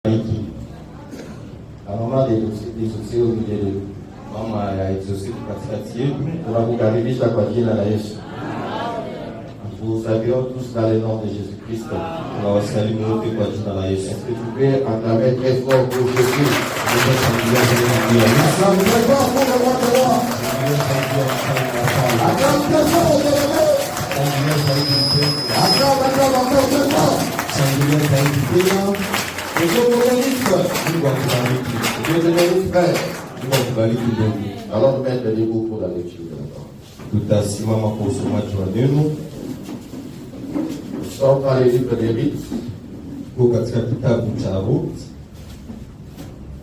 hiki. Mama exaucé au milieu de mama ya exaucé katikati yetu, tunakukaribisha kwa jina la Yesu. Vous saluons tous dans le nom de Jésus-Christ. Tunawasalimu wote kwa jina la Yesu. Est-ce que tu peux acclamer très fort pour Jésus? Acclame très fort pour le roi de roi. Acclame très fort pour le roi. Acclame encore très fort. Dieu te bénisse. Dieu te bénisse, frère. Alors nous mettons debout pour la lecture de la parole. Tutasimama kwa usomaji wa neno. Nous sommes dans les livres des rites. Katika kitabu cha Ruth.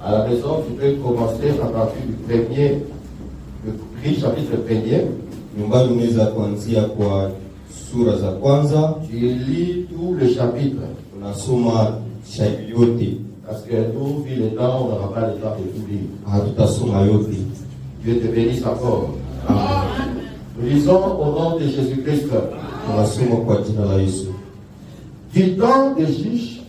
À la maison, tu peux commencer à partir du premier, le Ruth chapitre 1er. Nyumbani unaweza kuanzia kwa sura za kwanza. Tu lis tout le chapitre. Unasoma chapitre yote. Parce que nous, vu le temps, on n'aura pas le temps de tout lire. Hatutasoma yote. Dieu te bénisse encore. Amen. Nous lisons au nom de Jésus-Christ. Tunasoma kwa jina la Yesu. Du temps de Jish,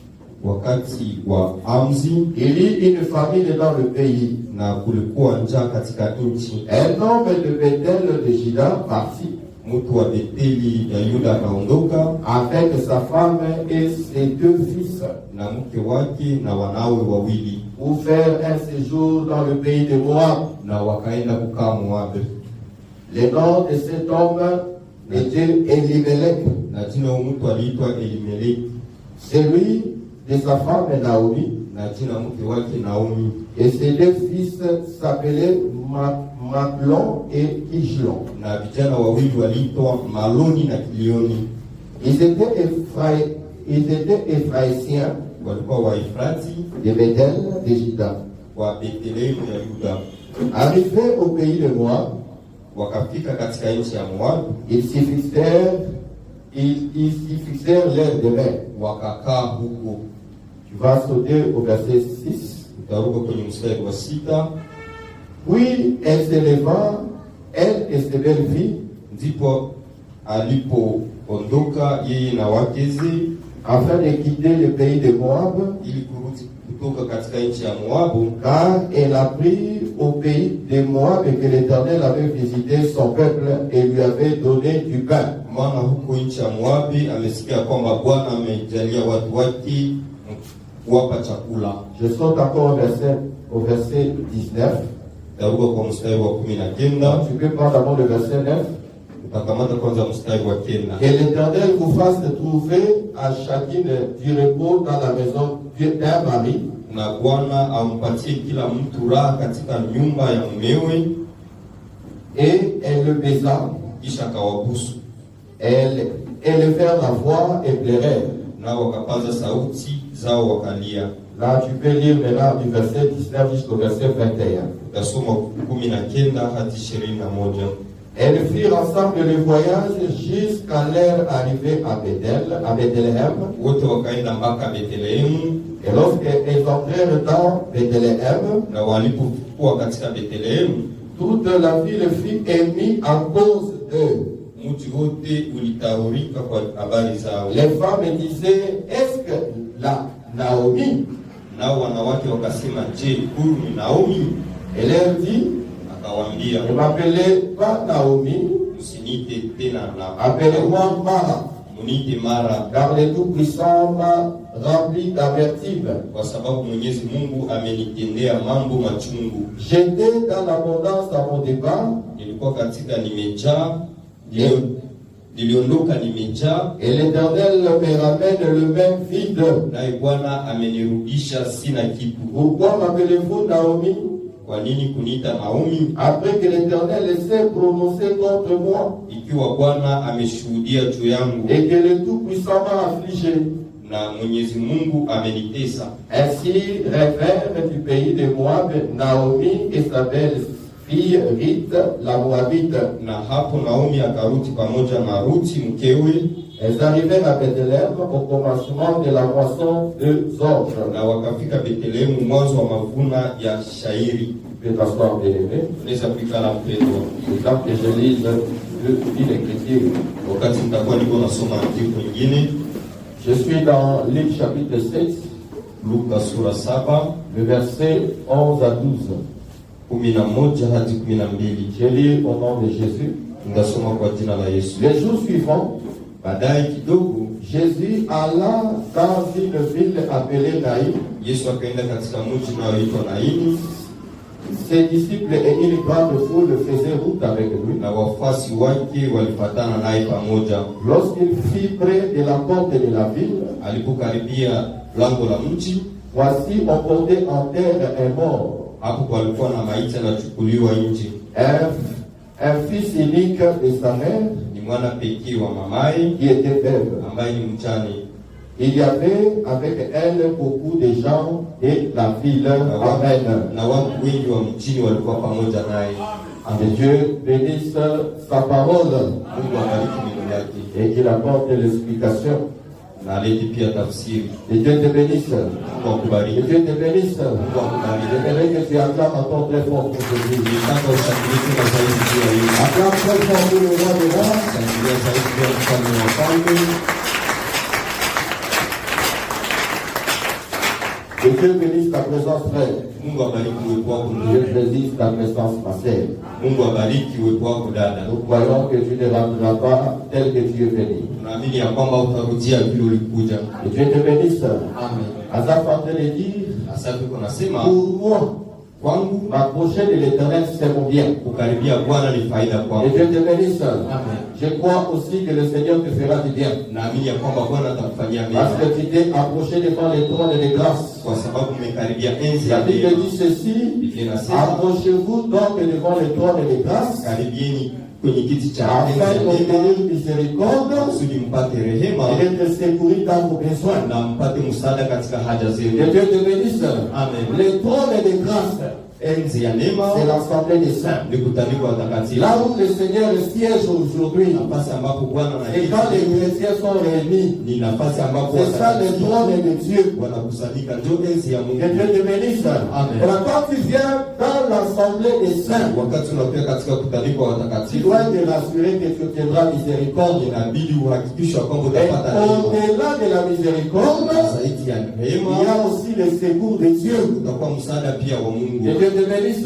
wakati wa Amzi, il y eut une famine dans le pays, na kulikuwa njaa katika nchi. Un homme de Bethel de Juda partit, mtu wa Betheli ya Yuda akaondoka, avec sa femme et ses 2 fils, na mke wake na wanawe wawili, pour faire un séjour dans le pays de Moab, na wakaenda kukaa Moab. Le nom de cet homme était Elimelech, na jina la mtu aliitwa Elimelech. Celui de sa femme Naomi, na jina mke wake Naomi. Et ses 2 fils s'appelaient Mahlon et Kichlon. Na vijana wawili waliitwa Maloni na Kilioni. Ils étaient Ephraïsiens, walikuwa wa Efrati, de Bethel de Juda, wa Bethlehem ya Yuda. Arrivés au pays de Moab, wakafika katika nchi ya Moab, ils s'y fixèrent l'air de mer, wakakaa huko. Tu vas sauter au verset 6. Utaruka kwenye mstari wa 6. Puis elle se leva, elle et ses belles filles, ndipo alipoondoka yeye na wakeze, afin de quitter le pays de Moab, ili kurudi kutoka katika nchi ya Moab, car elle a pris au pays de Moab et que l'Éternel avait visité son peuple et lui avait donné du pain. Maana huko nchi ya Moab amesikia kwamba Bwana amejalia watu wake kuwapa chakula. Je saute encore au verset 19. Taruka kwa mstari wa 19. Tu peux prendre d'abord le verset 9. Utakamata kwanza mstari wa 9. Que l'Éternel vous fasse trouver à chacune du repos dans la maison d'un mari. Na Bwana ampatie kila mtu raha katika nyumba ya mumewe. Et elle le baisa, kisha kawabusu. Elle levèrent la voix et pleurèrent. Na wakapaza sauti zao wakalia. Là tu peux lire maintenant du verset 19 jusqu'au verset 21. Utasoma 19 hadi 21. Elles firent ensemble le voyage jusqu'à leur arrivée à Bethléem. Wote wakaenda mpaka Bethlehem. Et lorsqu'elles entrèrent dans Bethléem, na walipokuwa katika Bethlehem, toute la ville fut émue en cause d'eux. Mji wote ulitaurika kwa habari zao. Les femmes disaient, est-ce que la Naomi? Na wanawake wakasema, je, huyu ni Naomi? Elle leur dit, akawaambia, ne m'appelez pas Naomi, msinite tena na, appelez-moi Mara. Munite Mara, car le Tout-Puissant m'a rempli d'amertume, kwa sababu Mwenyezi Mungu amenitendea mambo machungu. J'étais dans l'abondance à mon départ, nilikuwa katika nimejaa, niliondoka nimejaa, et l'Éternel me ramène le même vide. Na Bwana amenirudisha sina kitu. Pourquoi m'appelez-vous Naomi? Kwa nini kuniita Naomi? Après que l'Éternel s'est prononcé contre moi, ikiwa Bwana ameshuhudia juu yangu, et que le Tout-Puissant m'a affligé, na Mwenyezi Mungu amenitesa. Ainsi revèrent du pays de Moab Naomi et sa belle-fille Ruth la Moabite. Na hapo Naomi akarudi pamoja na Ruthi mkewe. Elles arrivèrent à Bethléem au commencement de la moisson de orge. Na wakafika Bethlehem mwanzo wa mavuna ya shairi. Je vais t'asseoir, bien-aimé. Unaweza kuikala mpendwa. Et quand je lis l'écriture, wakati nitakuwa niko nasoma andiko lingine. Je suis dans Luc chapitre 16. Luka sura 7 le verset 11 à 12. 11 hadi 12. Je lis au nom de Jésus. Ndasoma kwa jina la Yesu. Les jours suivants, Baadaye kidogo Jésus alla dans une ville appelée Naïm. Yesu akaenda katika mji unaoitwa Naini, Ses disciples et une grande foule faisaient route avec lui. na wafuasi wake walifuatana naye pamoja. Lorsqu'il fut près de la porte de la ville, Alipokaribia lango la mji, voici on portait en terre un mort, hapo palikuwa na maiti anachukuliwa nje. un fils unique de sa mère Ni mwana pekee wa mamaye qui était veuve. ambaye ni mjane. Il y avait avec elle beaucoup de gens et la ville. Amen. Na watu wengi wa mjini walikuwa pamoja naye. Que Dieu bénisse sa parole Mungu abariki neno lake et qu'il apporte l'explication. na alete pia tafsiri. Que Dieu te bénisse. Mungu Que akubariki. Dieu te bénisse. Mungu akubariki. J'aimerais que tu acclames encore très fort pour Jésus. Nitaka ushangilie tena zaidi juu ya Yesu. Acclame très fort pour le roi des rois. Shangilia zaidi juu ya mfalme wa wafalme. Que Dieu bénisse ta présence, frère. Mungu abariki uwepo wako Dieu ndugu. bénisse ta présence, ma sœur. Mungu abariki uwepo wako dada. Nous croyons que tu ne rendras pas tel que tu es venu. Tunaamini ya kwamba utarudia vile ulikuja. Que Dieu te bénisse. Amen. Asaph en train de dire, Sasa tuko nasema pour moi, kwangu m'approcher de l'Éternel, c'est mon bien. kukaribia Bwana ni faida Que kwangu. Dieu te bénisse. Amen. Je crois aussi que le Seigneur te fera du bien. Naamini ya kwamba Bwana atakufanyia Parce mema que tu t'es approché devant le trône de grâce. kwa sababu umekaribia enzi ya La Bible neema. dit ceci, Biblia inasema approchez-vous donc devant le trône de grâce, karibieni kwenye kiti cha enzi afin ya neema d'obtenir miséricorde kusudi mpate rehema et d'être secouru dans vos besoins. na mpate msaada katika haja Que zenu. Dieu te bénisse. Amen. Le trône de grâce, Enzi ya neema c'est l'assemblée des saints. ni kutaniko watakatifu, Là où le Seigneur siège aujourd'hui, nafasi ambapo Bwana et quand les anaishi chrétiens sont réunis, ni nafasi ambapo c'est ça le watakatifu trône de Dieu. wanakusanyika, ndio enzi ya Que Mungu. Dieu te bénisse. Amen. Et quand tu viens dans l'assemblée des saints, Wakati unakuwa katika kutaniko tu watakatifu, dois te rassurer que tu obtiendras miséricorde. inabidi uhakikishe kwamba Et utapata rehema. au-delà de la miséricorde, Zaidi ya il y rehema a aussi le secours de Dieu. utakuwa msaada pia wa Que Mungu. Dieu te bénisse.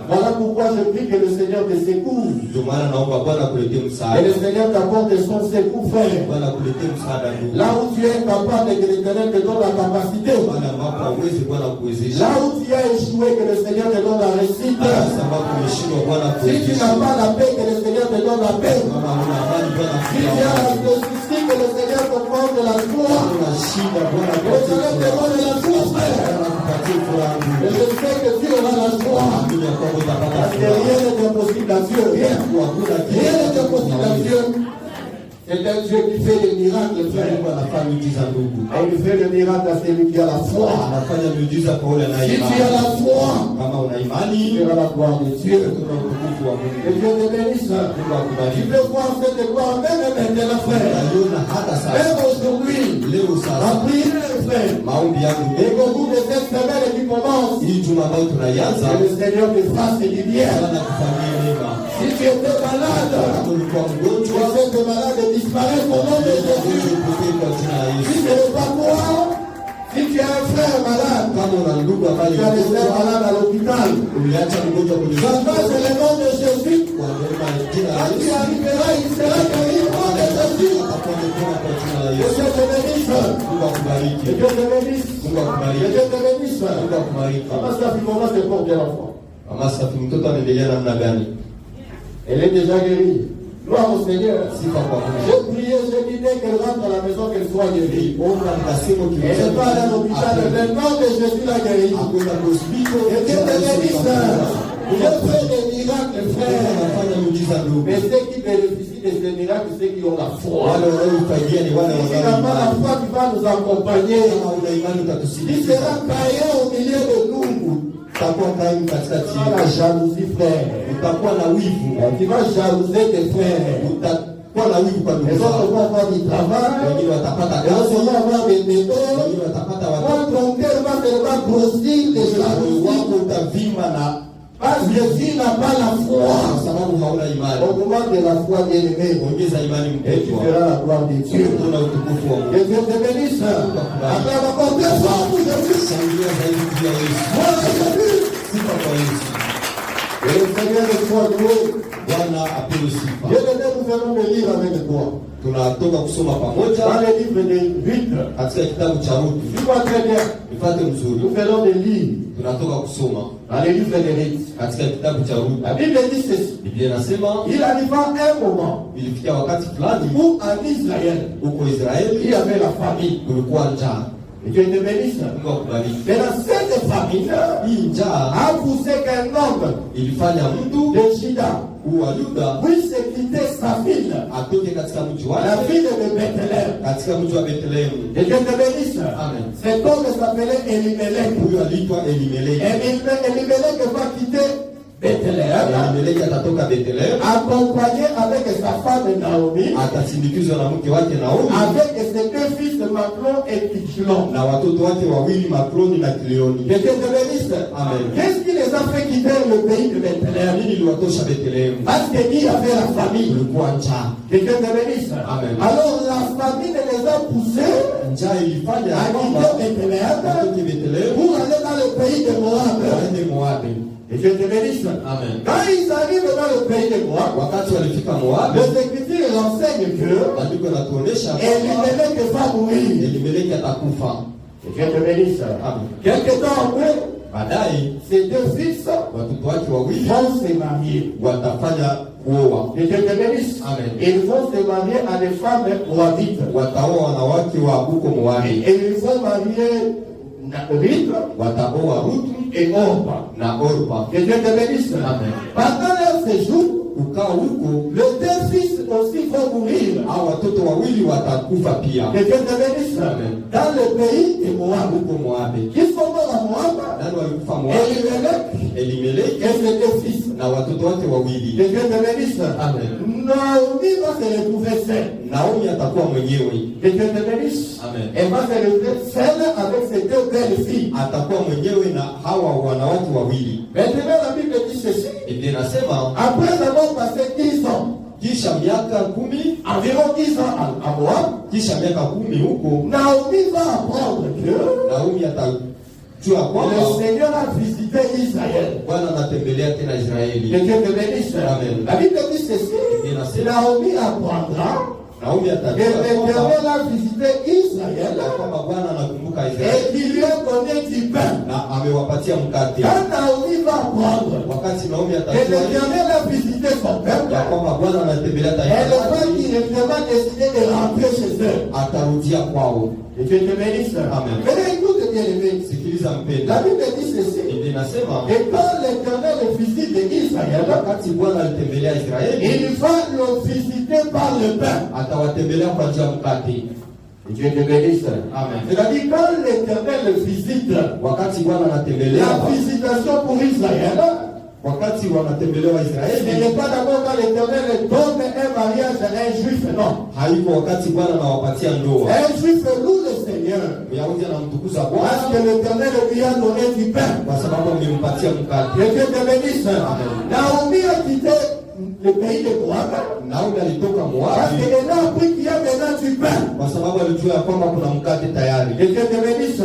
Voilà pourquoi je prie que le Seigneur te secoue. Ndio maana naomba Bwana akuletee Et msaada. le Seigneur t'apporte son secours, frère. Bwana akuletee msaada ndugu. Là où tu es capable, que l'Éternel te donne la capacité. Pale ambapo hauwezi Bwana kuwezesha. Là où tu as échoué, que le Seigneur te donne la réussite. Pale ambapo umeshindwa Bwana Si tu n'as kuwezesha. pas la paix, que le Seigneur te donne la paix. Kama una amani Bwana Si tu as akupe. le souci, que le Seigneur te porte la joie. Una shida Bwana Que le Seigneur te donne la joie, frère. akupatie furaha Et ndugu. je sais que tu auras la joie. Amini ya kwamba utapata Parce que furaha. rien n'est impossible à Dieu. Rien. Hakuna Rien n'est impossible à Dieu. C'est un Dieu qui fait des miracles, frère. Mungu anafanya miujiza ndugu. Et il fait le miracle à celui qui a la foi. Anafanya miujiza kwa yule anaye Si tu as imani. la foi, Kama una tu imani, verras la gloire de Dieu. kuna utukufu wa Mungu. Que Dieu te bénisse. Mungu Tu akubariki. peux voir cette gloire même maintenant, frère. Utaiona hata sasa. Même aujourd'hui. Leo La sasa prière, frère. maombi yangu Et qu'au bout de cette semaine qui commence, hii juma ambayo tunaianza, que le Seigneur te fasse du bien. Bwana kufanyie mema. Si tu étais malade, Kama ulikuwa que mgonjwa, cette maladie disparaisse au nom de Jésus. upokee kwa jina la Si Yesu. ce n'est pas toi, si tu as un frère malade, Kama una ndugu ambaye tu ni as des frères mgonjwa, malades à l'hôpital, uliacha mgonjwa kwenye j'annonce le nom de Jésus. kwa neema ya jina la Quand tu Yesu, arriveras, il sera guéri au nom de Jésus. atapone tena kwa jina la Que Yesu. Dieu te bénisse. Mungu akubariki. Que Dieu te bénisse. Mungu Que akubariki. Dieu te bénisse. Mungu akubariki. Comment ça, comment se porte l'enfant? Mama Safi, mtoto anaendelea namna gani? Elle est déjà guérie. Gloire au Seigneur. Sifa kwa Mungu. J'ai prié, j'ai dit dès qu'elle rentre à la maison, qu'elle soit guérie. Omba nikasema Elle n'est pas allée à l'hôpital. Le nom de Jésus l'a guérie. akwenda kwa hospitali. Que Dieu te bénisse. Je fais des miracles, frère. Anafanya miujiza ndugu. Mais ceux qui bénéficient de ces miracles, ceux qui ont la foi. Wale wanaofagia ni wale Si tu n'as pas la wanaoimani. foi, tu vas nous accompagner. Kama una imani Tu utatusindikiza. seras caillé au milieu de nous. Utakuwa kaimu katikati Tu vas la yetu. jalousie, frère. Utakuwa na wivu. Tu vas jalouser tes frères. Utakuwa na wivu kwa Les ndugu autres zako. vont avoir du travail. Wengine watapata Les autres kazi. vont avoir des métaux. Wengine watapata Toi, watoto. ton cœur va tellement grossir de Moyo jalousie. wako utavimba na Parce que tu n'as pas la foi. Kwa sababu hauna imani. Augmente la foi, bien-aimé. Ongeza imani Et tu mpendwa. verras la gloire de Dieu. Una utukufu wa Mungu. Que Dieu te bénisse. Après la porte de foi pour Jésus. Shangilia zaidi juu ya Yesu. Gloire à Jésus. Sifa kwa Yesu. Et le Seigneur est toi loué. Bwana apewe sifa. Bien-aimé, nous allons le lire avec toi. Tunatoka kusoma Dans pamoja le livre de Ruth. katika kitabu cha Ruthu. Suis-moi très bien. Nifate mzuri. Nous allons le lire. Tunatoka kusoma Dans le livre de Ruth. katika kitabu cha Ruthu. La Bible dit ceci. Biblia inasema Il arriva un moment ilifikia wakati fulani où en Israël, huko il Israeli y avait la famine. kulikuwa njaa. Et Dieu te bénisse. Mungu akubariki. Mais dans cette famine, Hii njaa a poussé qu'un homme ilifanya mtu de Juda wa Yuda puisse quitter sa ville, atoke katika mji la wake ville de Bethléem. katika mji wa Bethlehemu. Et Dieu te bénisse. Amen. Cet homme s'appelait Elimelech. Huyo aliitwa Elimeleki. Elimelech va quitter Bethléem, Elimeleki atatoka Bethlehemu, accompagné avec sa femme Naomi, atasindikizwa na mke wake Naomi avec ses deux fils Maclon et Kichlon. na watoto wake wawili Makloni na Kilioni. Que Dieu te bénisse. Amen. Qu'est-ce qui les a fait quitter le pays de Bethléem? Nini iliwatosha Bethlehemu? Parce qu'il y avait la famille. Kulikuwa njaa. Que Dieu te bénisse. Amen. Alors la famine les a poussés Njaa ilifanya à kwamba quitter Bethléem watoke Bethlehemu pour aller dans le pays de Moab. waende Moabi. Et Dieu te bénisse. Amen. Quand ils arrivent dans le pays de Moab, Wakati walifika Moabi, les Écritures enseignent que andiko linatuonesha kwamba Elimelech va mourir. Elimeleki atakufa. Et Dieu te bénisse. Amen. Quelque temps après, Baadaye ces deux fils watoto wake wawili vont se marier. watafanya kuoa. Et Dieu te bénisse. Amen. Ils vont se marier à des femmes moabites. Wataoa wanawake wa huko Moabi. Et ils vont marier Ruth Wataoa Ruthu et Orpa. na Orpa. Que Dieu te bénisse. Amen. Pendant leur séjour, Ukawa huko les deux fils aussi vont mourir. hao watoto wawili watakufa pia. Que Dieu te bénisse. Amen. Dans le pays de Moab. Huko Moabi. Qui sont morts à Moab? Nani walikufa Moabi? Elimelech Elimeleki et ses deux fils. na watoto wake Que wawili. Dieu te bénisse. Amen. Naomi va se retrouver seule. Naomi atakuwa mwenyewe. Que Dieu te bénisse. Amen. Elle va se retrouver seule avec ses deux belles filles. Atakuwa mwenyewe na hawa wanawake wawili. Maintenant, la Bible dit ceci. Biblia inasema Après avoir passé 10 ans, kisha miaka 10, environ 10 ans à Moab, kisha miaka 10 huko Naomi va apprendre que Naomi atajua kwamba le Seigneur a visité Israël. Bwana anatembelea tena Que Israeli. Dieu te bénisse. Amen. La Bible dit ceci. Naomi apprendra Naomi que atajua kwamba l'Éternel a visité Israël kwamba Bwana anakumbuka et Israeli qu'il lui a donné du pain. na amewapatia mkate. Quand Naomi va apprendre Wakati Naomi que atajua l'Éternel a visité son peuple, ya kwamba Bwana anatembelea elle taifa va lake, directement décider de rentrer chez eux. atarudia kwao. Et Dieu te bénisse. Amen. Mais écoute bien aimé. Sikiliza La mpenda, Bible dit ceci. Biblia inasema Et quand l'Éternel visite Israël, wakati Bwana alitembelea Israeli, il va le visiter par le pain. atawatembelea kwa njia ya mkate. Et Dieu te bénisse. Amen. C'est-à-dire quand l'Éternel visite, Wakati Bwana la anatembelea, visitation pour Israël, wakati wanatembelewa ce Israeli, n'est pas d'abord quand l'Éternel donne un mariage à un juif, non. haiko wakati Bwana anawapatia ndoa. Un juif loue le Seigneur Myahudi anamtukuza parce Bwana que l'Éternel lui a donné du pain. kwa sababu amempatia mkate. Que Dieu te bénisse. Naomi a quitté le pays de Moab Naomi alitoka parce Moabi qu'elle a appris qu'il y a maintenant du pain. kwa sababu alijua ya kwamba kuna mkate tayari. Que Dieu te bénisse.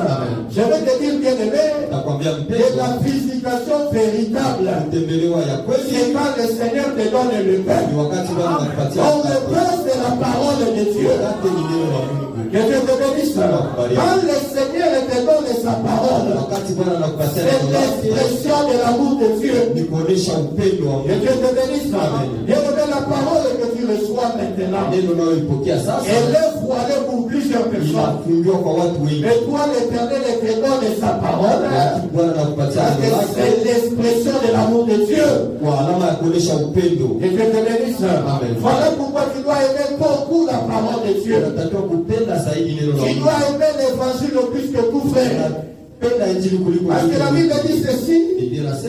Je vais te dire, bien aimé, Nakwambia que mpendwa, la visitation véritable, kutembelewa ya c'est kweli quand le Seigneur te donne le pain. ni wakati Bwana anakupatia On le mkate. pain, c'est la parole de Dieu. Mkate ni neno la Mungu. Que Dieu te bénisse. Quand le Seigneur te donne sa parole, Wakati Bwana anakupatia c'est neno lake, l'expression de l'amour de Dieu. ni kuonesha upendo wa Que Mungu. Dieu te bénisse. Amen. Bien aimé, la parole que tu reçois maintenant, Neno unayoipokea sasa elle est voilée pour plusieurs personnes. inafungiwa kwa watu wengi. Et toi, l'Éternel te donne sa parole. Wakati Bwana anakupatia Parce que neno lake c'est l'expression de l'amour de Dieu. kwa alama ya kuonesha upendo. Et Dieu te bénisse. Amen. Voilà pourquoi tu dois aimer beaucoup la parole de Dieu. Unatakiwa kupenda zaidi neno la Tu Mungu. dois aimer l'évangile plus que tout frère. Parce que la Bible dit ceci,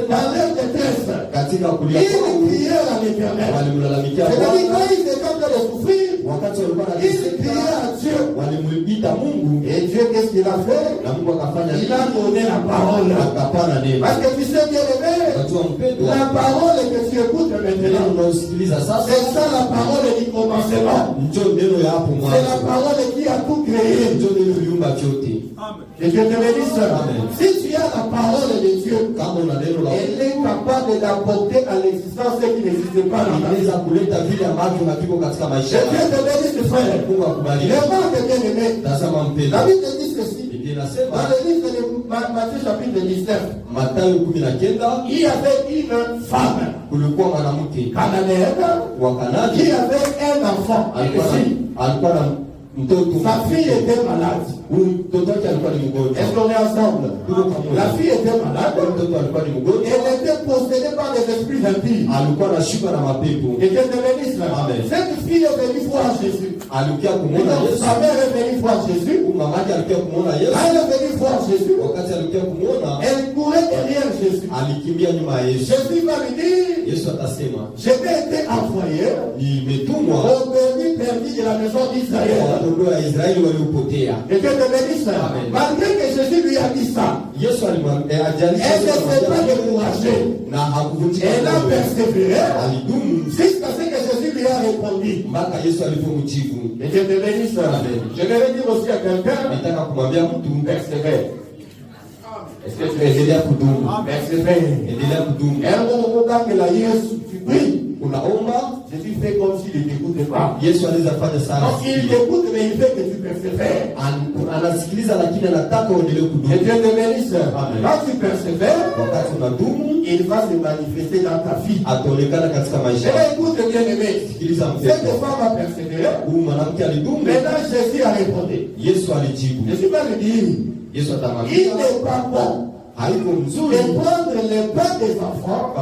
dans leur détresse, ils prièrent à l'Éternel. C'est-à-dire quand ils étaient en train de souffrir, ils prièrent à Dieu. Et Dieu, qu'est-ce qu'il a fait? Il a donné la parole. Parce que tu sais bien aimé, la parole que tu écoutes maintenant, c'est ça la parole du commencement. C'est la parole qui a tout créé. Que Dieu te bénisse. Si tu as la parole de Dieu, elle est capable d'apporter à l'existence ce qui n'existe pas dans ta vie. Que Dieu te bénisse, frère. Remarque bien aimé. La Bible dit ceci. Dans le livre de Matthieu chapitre 19, il y avait une femme cananéenne qui avait un enfant. Sa fille était malade. Est-ce qu'on est ensemble? La fille était malade. Elle était possédée par des esprits impies. Et Dieu te bénisse. Cette fille est venue voir Jésus. Sa mère est venue voir Jésus. Elle est venue voir Jésus. Elle courait derrière Jésus. Jésus va lui dire, je t'ai été envoyé au perdu de la maison d'Israël. Et Dieu te bénisse. Malgré que Jésus lui a dit ça, elle ne s'est pas découragée. Elle a persévéré jusqu'à ce que Jésus lui a répondu. Et Dieu te bénisse. Je vais dire aussi à quelqu'un, persévère. Est-ce que tu es aidé à Koudoum? Persévère. Tu pries. Jésus fait comme s'il ne t'écoutait pas. Donc il t'écoute, mais il fait que tu persévères. Et Dieu te bénisse. Quand tu persévères, il va se manifester dans ta vie. Et écoute bien aimé, cette femme a persévéré. Maintenant Jésus a répondu. Jésus va lui dire, il n'est pas bon de prendre le pain des enfants et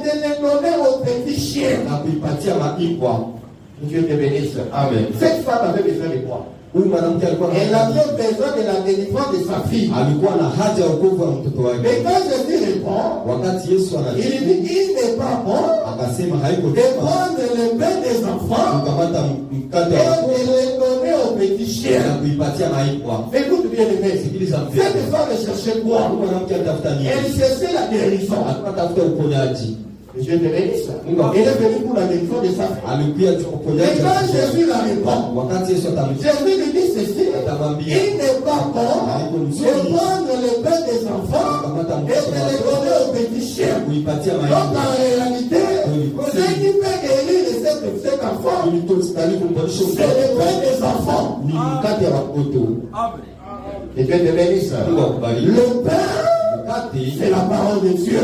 de les donner aux petits chiens. Dieu te bénisse. Amen. Cette femme avait besoin de quoi? Elle avait besoin de la délivrance de sa fille. Mais quand Jésus répond, il dit il n'est pas bon de prendre le pain des enfants et de les donner aux petits chiens. Écoute bien aimé, cette femme cherchait quoi? Elle cherchait la guérison. Dieu te bénisse. Il est venu pour la guérison de sa fille. Et quand Jésus la répond, Jésus lui dit ceci, il n'est pas bon de prendre le pain des enfants et de les donner aux petits chiens. Donc en réalité, ce qui peut guérir cet enfant, c'est le pain des enfants. Et Dieu te bénisse. Le pain, c'est la parole de Dieu.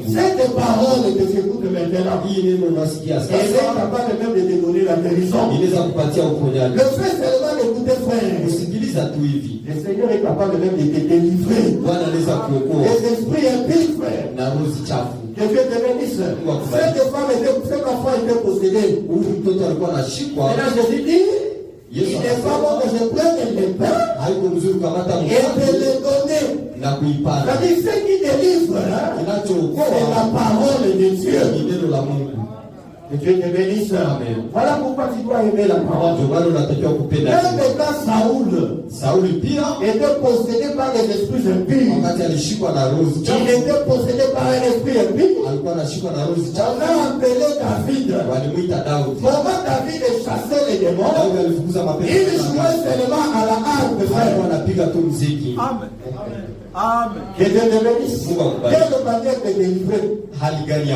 Cette parole que tu écoutes maintenant, elle est capable même de te donner la guérison. Le fait seulement d'écouter, frère, le Seigneur est capable même de te délivrer les esprits impies, frère. Que Dieu te bénisse. Cette enfant était possédée. Maintenant Jésus dit, il n'est pas bon que je prenne le pain et de le donner. C'est-à-dire ce qui délivre, c'est la parole de Dieu. Que Dieu te bénisse. Voilà pourquoi tu dois aimer la parole. Même quand Saoul était possédé par les esprits impies. Il était possédé par un esprit impie. On a appelé David. Comment David chassait les démons? Il jouait seulement à la harpe. Amen. Que Dieu te bénisse. Quelle manière de délivrer.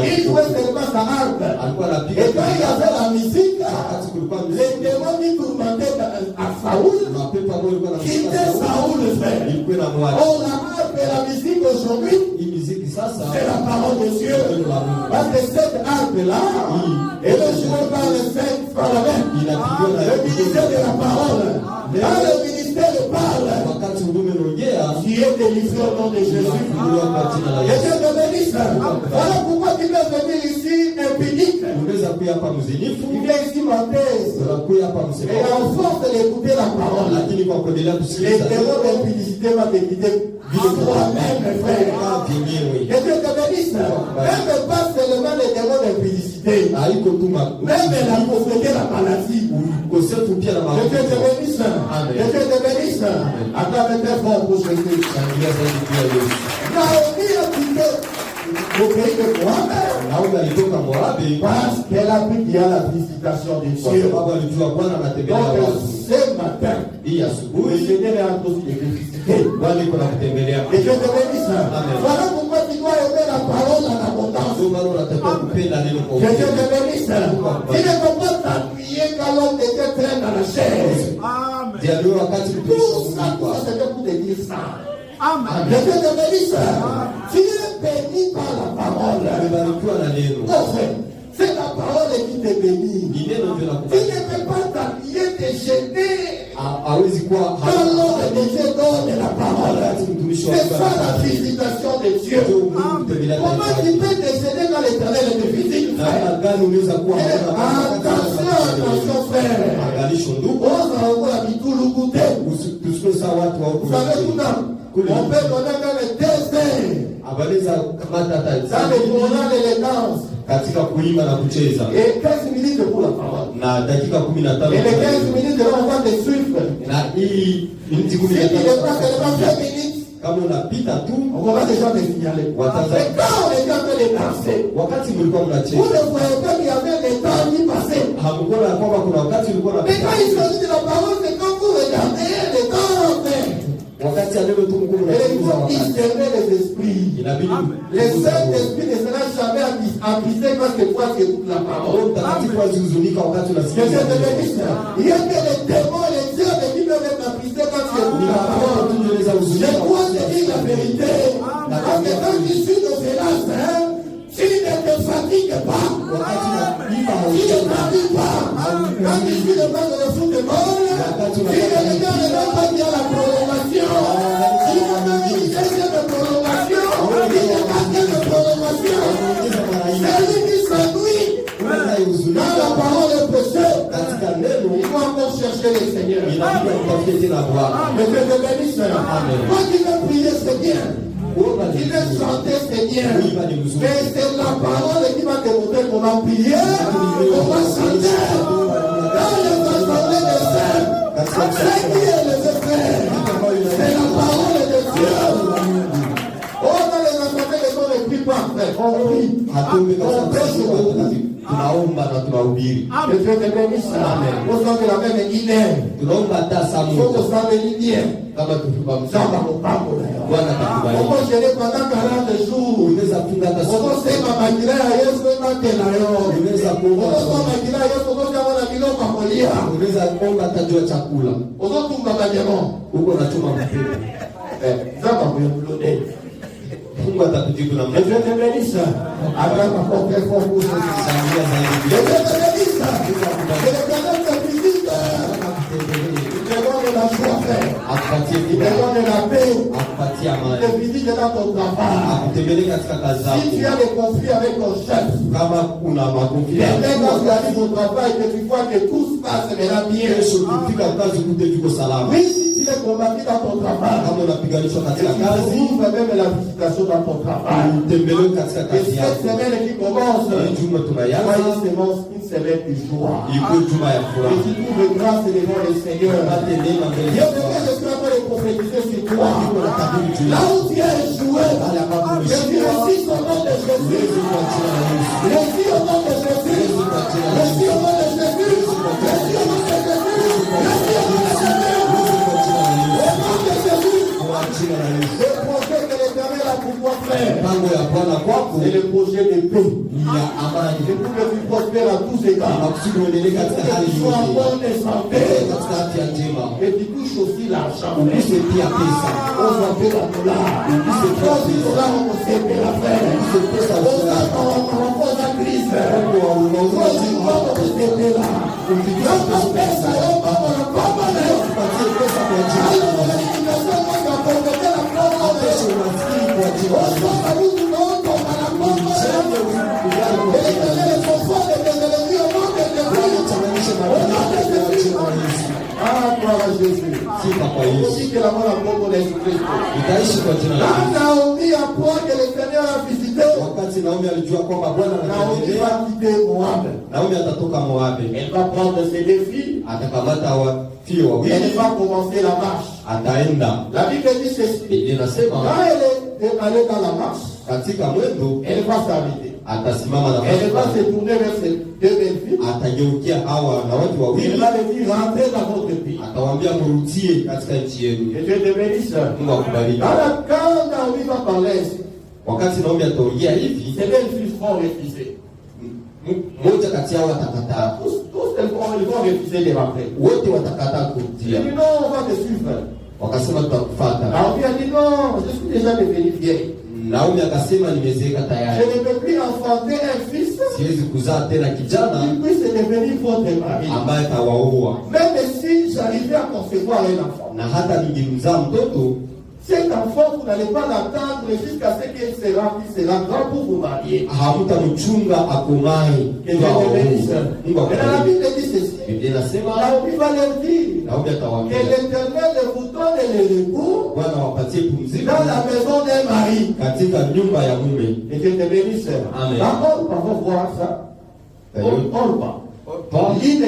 Il jouait seulement sa harpe. Et quand il y avait la musique, les démons qui tourmentaient à Saoul quittaient Saoul, frère. Oh, la harpe et la musique aujourd'hui, c'est la parole de Dieu. Parce que cette harpe-là, elle est jouée par les saints, par la main. Le ministère de la parole. Quand le ministère parle, tu es délivré au nom de Jésus. Et Dieu te bénisse. Voilà pourquoi tu peux venir ici impudique. Unaweza kuja hapa mzinifu. Il vient ici menteur. Unakuja hapa msema. Et en force d'écouter la parole. Lakini kwa kuendelea Les kusikiliza. démons d'impudicité vont te quitter en toi-même, mes frères. Et Dieu te bénisse. Même pas seulement les démons d'impudicité. Haiko tu Même la pauvreté, la maladie. ukosefu pia na Que magonjwa. Dieu te bénisse. Que Dieu te bénisse. Attends, très fort pour Jésus. Shangilia zaidi pia Yesu. Naomi a quitté le pays de Moab Naomi alitoka Moabi parce qu'elle a vu qu'il y a la visitation de kwa Dieu. sababu alijua Bwana anatembelea Donc, watu. ce matin, Hii le asubuhi Seigneur est en train de visiter. Bwana iko na kutembelea. Que Dieu te bénisse. Voilà pourquoi tu dois aimer la parole en abondance. Ndio maana unatakiwa kupenda neno kwa Que Dieu wingi. te bénisse. Tu ne peux pas t'appuyer quand l'homme était train dans la chair. Ndio wakati Tout mtumishi ça, wa c'était pour te dire ça. Que Dieu te bénisse. Tu es béni par la parole. amebarikiwa na neno. Mon frère, c'est la parole qui te bénit. Ni neno ndio Tu nakubali. ne peux pas t'appuyer, te jeter. Hawezi kuwa Quand l'homme de Dieu donne la parole, wakati mtumishi wa c'est ça Bwana la visitation de Dieu. ndio Mungu kutembelea Comment tu taifa. peux décéder quand l'éternel te visite, Na frère? gani unaweza kuwa Attention, attention, frère. angalisho ndugu, Oza okola bituluku te. tusikue sawa watu wa huko. Vous savez, tout ça, on peut donner même 2 heures Abaleza kamata dans les hata journaux et les danses. katika kuimba na kucheza Et 15 minutes pour la parole. na dakika 15 Et les 15 minutes, là, on va te suivre. na hii miniti Si tu ne pas seulement 5 15 minutes, kama unapita tu on va déjà te signaler. Mais quand on était en train de danser, wakati mlikuwa vous mnacheza ne voyez pas qu'il y avait des temps qui passaient. hamkuona ya kwamba kuna wakati ulikuwa Mais unapita quand il s'agit de la parole, c'est quand vous regardez les temps fait. wakati alivyo tu mkuu Et il unasikiliza faut wakati discerner les esprits. inabidi Les Saint-Esprit ne sera jamais appisé parce que toi tu écoutes la Roho parole. Mtakatifu hazihuzunika wakati Que Dieu unasikiliza te bénisse. Il y a que les démons, les dieux qui peuvent être appisés quand tu écoutes la parole. Je dois te dire la vérité. Parce que quand tu suis de violence, tu ne te fatigues pas. Tu ne t'habilles pas. Quand tu suis devant le football, tu ne regardes même pas qu'il y a la prolongation. Tu ne peux pas dire qu'il y a la prolongation. Il n'y a pas de prolongation. Celui qui s'ennuie dans la parole est péché. Il faut encore chercher le Seigneur. Mais que te bénisse. Quand tu veux prier, c'est bien. Tu veux chanter, c'est bien. Mais c'est la parole qui va te montrer comment prier, comment chanter. Dans les assemblées de saints, c'est qui est le frère. C'est la parole de Dieu. Oh, dans les assemblées de saints, on ne prie pas, frère. On prie. On prêche beaucoup. tunaomba na tunahubiri. Que Dieu te bénisse. Nous sommes de la même idée. Tunaomba hata saa Il faut moja que ça me l'idée. kama tukipa Ça msamaha, va nous parler. Bwana On atakubariki. peut gérer pendant 40 jours. Unaweza funga hata On siku, peut sema makila ya Yesu ema yo. unaweza kuomba, Ozo makila ya Yesu ozo kama na biloko ya kolia. unaweza kuomba hata juu ya chakula, Ozo tumba majemo. huko unachoma mpira, Zama kuyekulode. Mungu atakujibu na Que Dieu te bénisse. Abraham a compris fort pour ceci. msamaha zaidi. Que Dieu te bénisse. Que l'Éternel te visite. Il te donne la joie, frère. Akupatie Il te furaha, donne la paix. akupatie Il amani, te visite dans ton travail. akutembelee katika kazi Si tu zako. as des conflits avec ton chef, Kama kuna makonflikti, dès quand tu arrives au travail, que tu vois que tout se passe bien. kesho ukifika kazi ukute yuko salama. Oui, si tu es combattu dans ton travail, Kama unapiganishwa et katika tu kazi, trouves même la visitation dans ton travail. utembelee katika Et kazi cette yako. semaine qui commence, Hii juma soyez tunayanza, une semaine de joie. iko juma ya Et furaha. tu trouves grâce devant le Seigneur. Upate neema mbele Dieu ya te fait Bwana. le travail de prophétiser sur toi. Là où tu as échoué, Pale ambapo que tu umeshindwa, réussisses au nom de Jésus. uweze kwa jina la Yesu. Réussis au nom de Jésus. Réussis au nom de Jésus. Réussis au nom de Jésus. Réussis au nom de Jésus. Kwa jina la Yesu. Le projet que l'Éternel a pour toi faire, Mpango ya Bwana kwako c'est le projet de paix. ni ya amani. Et pour que tu prospères à tous égards. Makusudi uendelee katika Que hali tu sois en yote, bonne santé. katika afya njema, Et tu touches aussi l'argent. uguse pia pesa, On s'appelle la douleur. On dit douleur, on sait que la paix. uguse pesa On furaha. s'appelle la crise. Mungu wa On unaoza dit jima, on sait là. On pesa, on upatie pesa kwa jina la Bwana. Kesho unafikiri kwa jina la Yesu. aussi que la mort à propos de Jésus-Christ. Itaishi kwa jina la Yesu. Naomi apprend que le Seigneur a visité. Wakati Naomi alijua kwamba Bwana Naomi anatembelea, va quitter Moab. Naomi atatoka Moabi. Elle va prendre ses deux filles. Atakamata wafie Elle wawili, va commencer la marche. ataenda. La Bible dit ceci. Biblia inasema Quand elle est allée dans la marche, katika mwendo elle va s'arrêter. atasimama na Elle va se tourner vers ses deux belles filles. atageukia hawa wanawake Elle wawili, va leur dire rentrez dans votre pays. atawaambia murudie katika nchi yenu. Et Dieu te bénisse. Mungu akubariki. Quand Naomi va parler ainsi, Wakati Naomi ataongea hivi, ces belles filles vont refuser. mmoja kati yao atakataa, Tous elles vont refuser de rentrer. wote watakataa Il kurudia. dit non, on va te suivre. Wakasema tutakufuata. Naomi a dit non, je suis déjà devenue vieille. Naomi akasema nimezeeka Je tayari, ne peux plus enfanter un fils siwezi kuzaa tena kijana qui puisse devenir votre mari. ambaye atawaua, Même si j'arrivais à concevoir un enfant, na hata ningemzaa mtoto, cet enfant, vous n'allez pas l'attendre jusqu'à ce qu'il sera grand pour vous marier. hamtamchunga akomae. Que Dieu te bénisse. Mungu Mais la akubariki. Bible dit ceci. Biblia inasema Naomi va leur dire Naomi que atawaambia l'Éternel vous donne le repos Bwana wapatie pumziko dans la maison d'un mari. katika nyumba ya mume. Et Dieu te bénisse. Amen. D'abord, on va voir ça. On va. L'une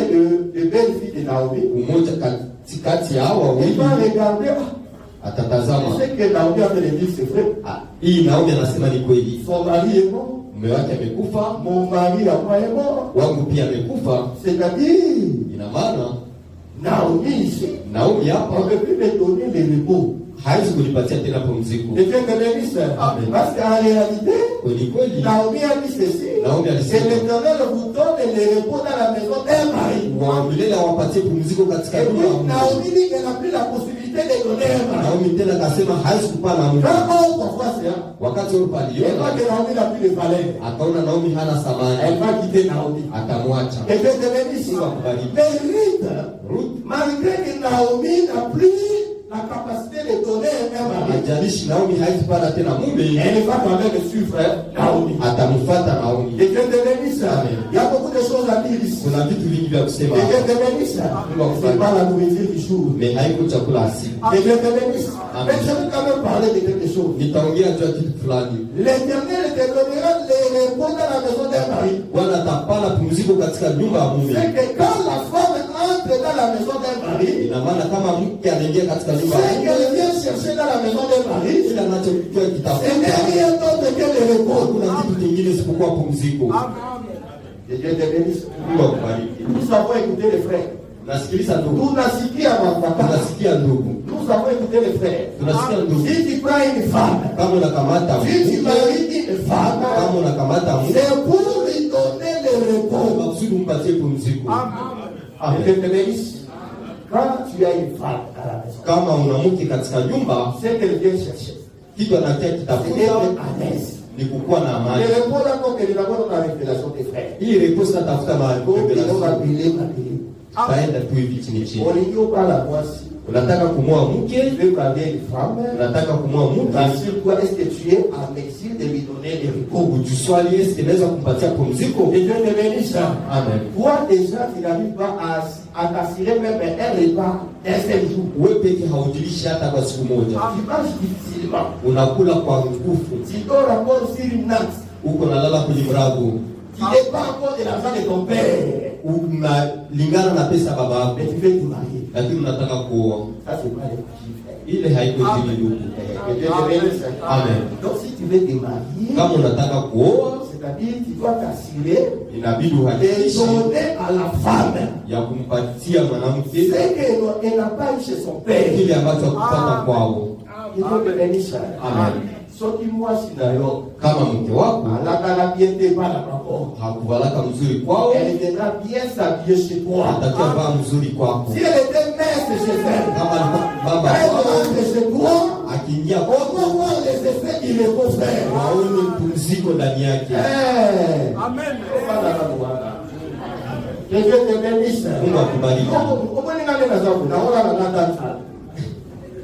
de belles filles de Naomi, Umoja katikati ya hawa il wawili va regarder. atatazama, Je sais que Naomi a fait le dire, c'est vrai. hii Naomi anasema ni kweli, Son mari est mort. mume wake amekufa, Mon mari à moi est mort. wangu pia amekufa. C'est-à-dire, Ina maana Naomi ici, Naomi on ne hapa peut plus me donner le repos. hawezi kunipatia tena pumziko. Et Dieu te bénisse. Amen. Parce qu'en réalité, Kweli kweli, Naomi a dit ceci. Naomi Que alisema l'Éternel vous donne le repos dans la maison d'un mari. wa milele awapatie pumziko katika Et nyumba puis, ya mume. Naomi dit qu'elle n'a plus la possibilité de donner un mari. Naomi tena akasema hawezi kupana mume. Quand on voit ça, Wakati huo elle voit paliona, que Naomi n'a plus de valeur. akaona Naomi hana Elle thamani, va quitter Naomi. atamwacha. Et Dieu te bénisse. Mais Ruth, malgré que Naomi n'a plus la capacité de donner un mari, Hajalishi Naomi hawezi kupana tena mume, elle va quand même suivre Naomi. atamfuata Naomi. Et Dieu te bénisse. Il y a beaucoup de choses à dire ici. Kuna vitu vingi vya kusema Et Dieu hapa, te bénisse. C'est pas la nourriture du jour. mais haiko chakula asili. Et Dieu te bénisse. Mais je veux quand même parler de quelque chose. Nitaongea juu ya kitu fulani. L'Éternel te donnera les repos dans la maison d'un mari. Bwana atapana pumziko katika nyumba ya mume. C'est que quand la femme entre dans la maison d'un mari, Ina maana kama mke anaingia katika nyumba ya c'est mume, qu'elle vient chercher dans la maison d'un mari. kila anachokiwa Ce n'est kitafuta rien d'autre que le repos. hakuna kitu kingine isipokuwa pumziko. Et Dieu te bénisse. Mungu akubariki. Nous avons écouté les frères. Nasikiliza ndugu, Tunasikia mapapa. tunasikia ndugu, Nous avons écouté les frères. tunasikia ndugu. Si tu prends une femme, Kama unakamata si tu mke, maries une femme, kama unakamata mke, c'est pour lui donner le repos. makusudi umpatie pumziko. Et Dieu te bénisse. Quand tu as une femme à la maison, Kama una mke katika nyumba, c'est qu'elle vient chercher. kitu anakia C'est kitafuta d'être à l'aise. ni kukuwa na amani. Le repos là, comme il d'abord dans la révélation des frères. Hii reposi natafuta mahali Donc, ils ont pembeni. appelé, appelé. Taenda tu hivi chini chini. On dit au pas la voici. Unataka kumwoa mke, Tu veux parler une femme. unataka kumwoa Parce mke, que quoi est-ce que tu es en exil de lui donner le repos? ujiswali eske naweza kumpatia pumziko? Et Dieu te bénisse. Amen. Toi déjà, tu n'arrives pas à t'assurer même un repas un seul jour. Wewe peke haujilishi hata kwa siku moja, Tu manges difficilement. unakula kwa nguvu, Tu dors encore sur une natte. uko nalala kwenye mrago, Tu dépends encore de l'argent de ton père. unalingana na pesa baba yako, Mais tu veux te marier. lakini unataka kuoa. Ça, c'est pas les frères. Ile haiko zile ndugu. Que Dieu te bénisse. Amen. Donc si tu veux te marier, Kama unataka kuoa, c'est-à-dire tu dois t'assurer inabidi de uhakikishe donner à la femme ya kumpatia mwanamke ce qu'elle n'a pas eu chez son père. kile ambacho akupata kwao. Que Dieu te bénisse. Amen. Soki mwasi na yo Kama mke wako alakala bien te bana bako, hakuvalaka mzuri kwao, elle viendra bien s'habiller chez toi. atakia vaa mzuri kwako. Si elle était mince chez elle, Kama alikuwa baba quand elle kwako, rentre chez toi, akiingia on kwako va voir les effets qu'il est beau faire. waone pumziko ndani yake. Amen. Que Dieu te bénisse. Mungu akubariki. Umwe ningali na zabu na wala na nanda sana.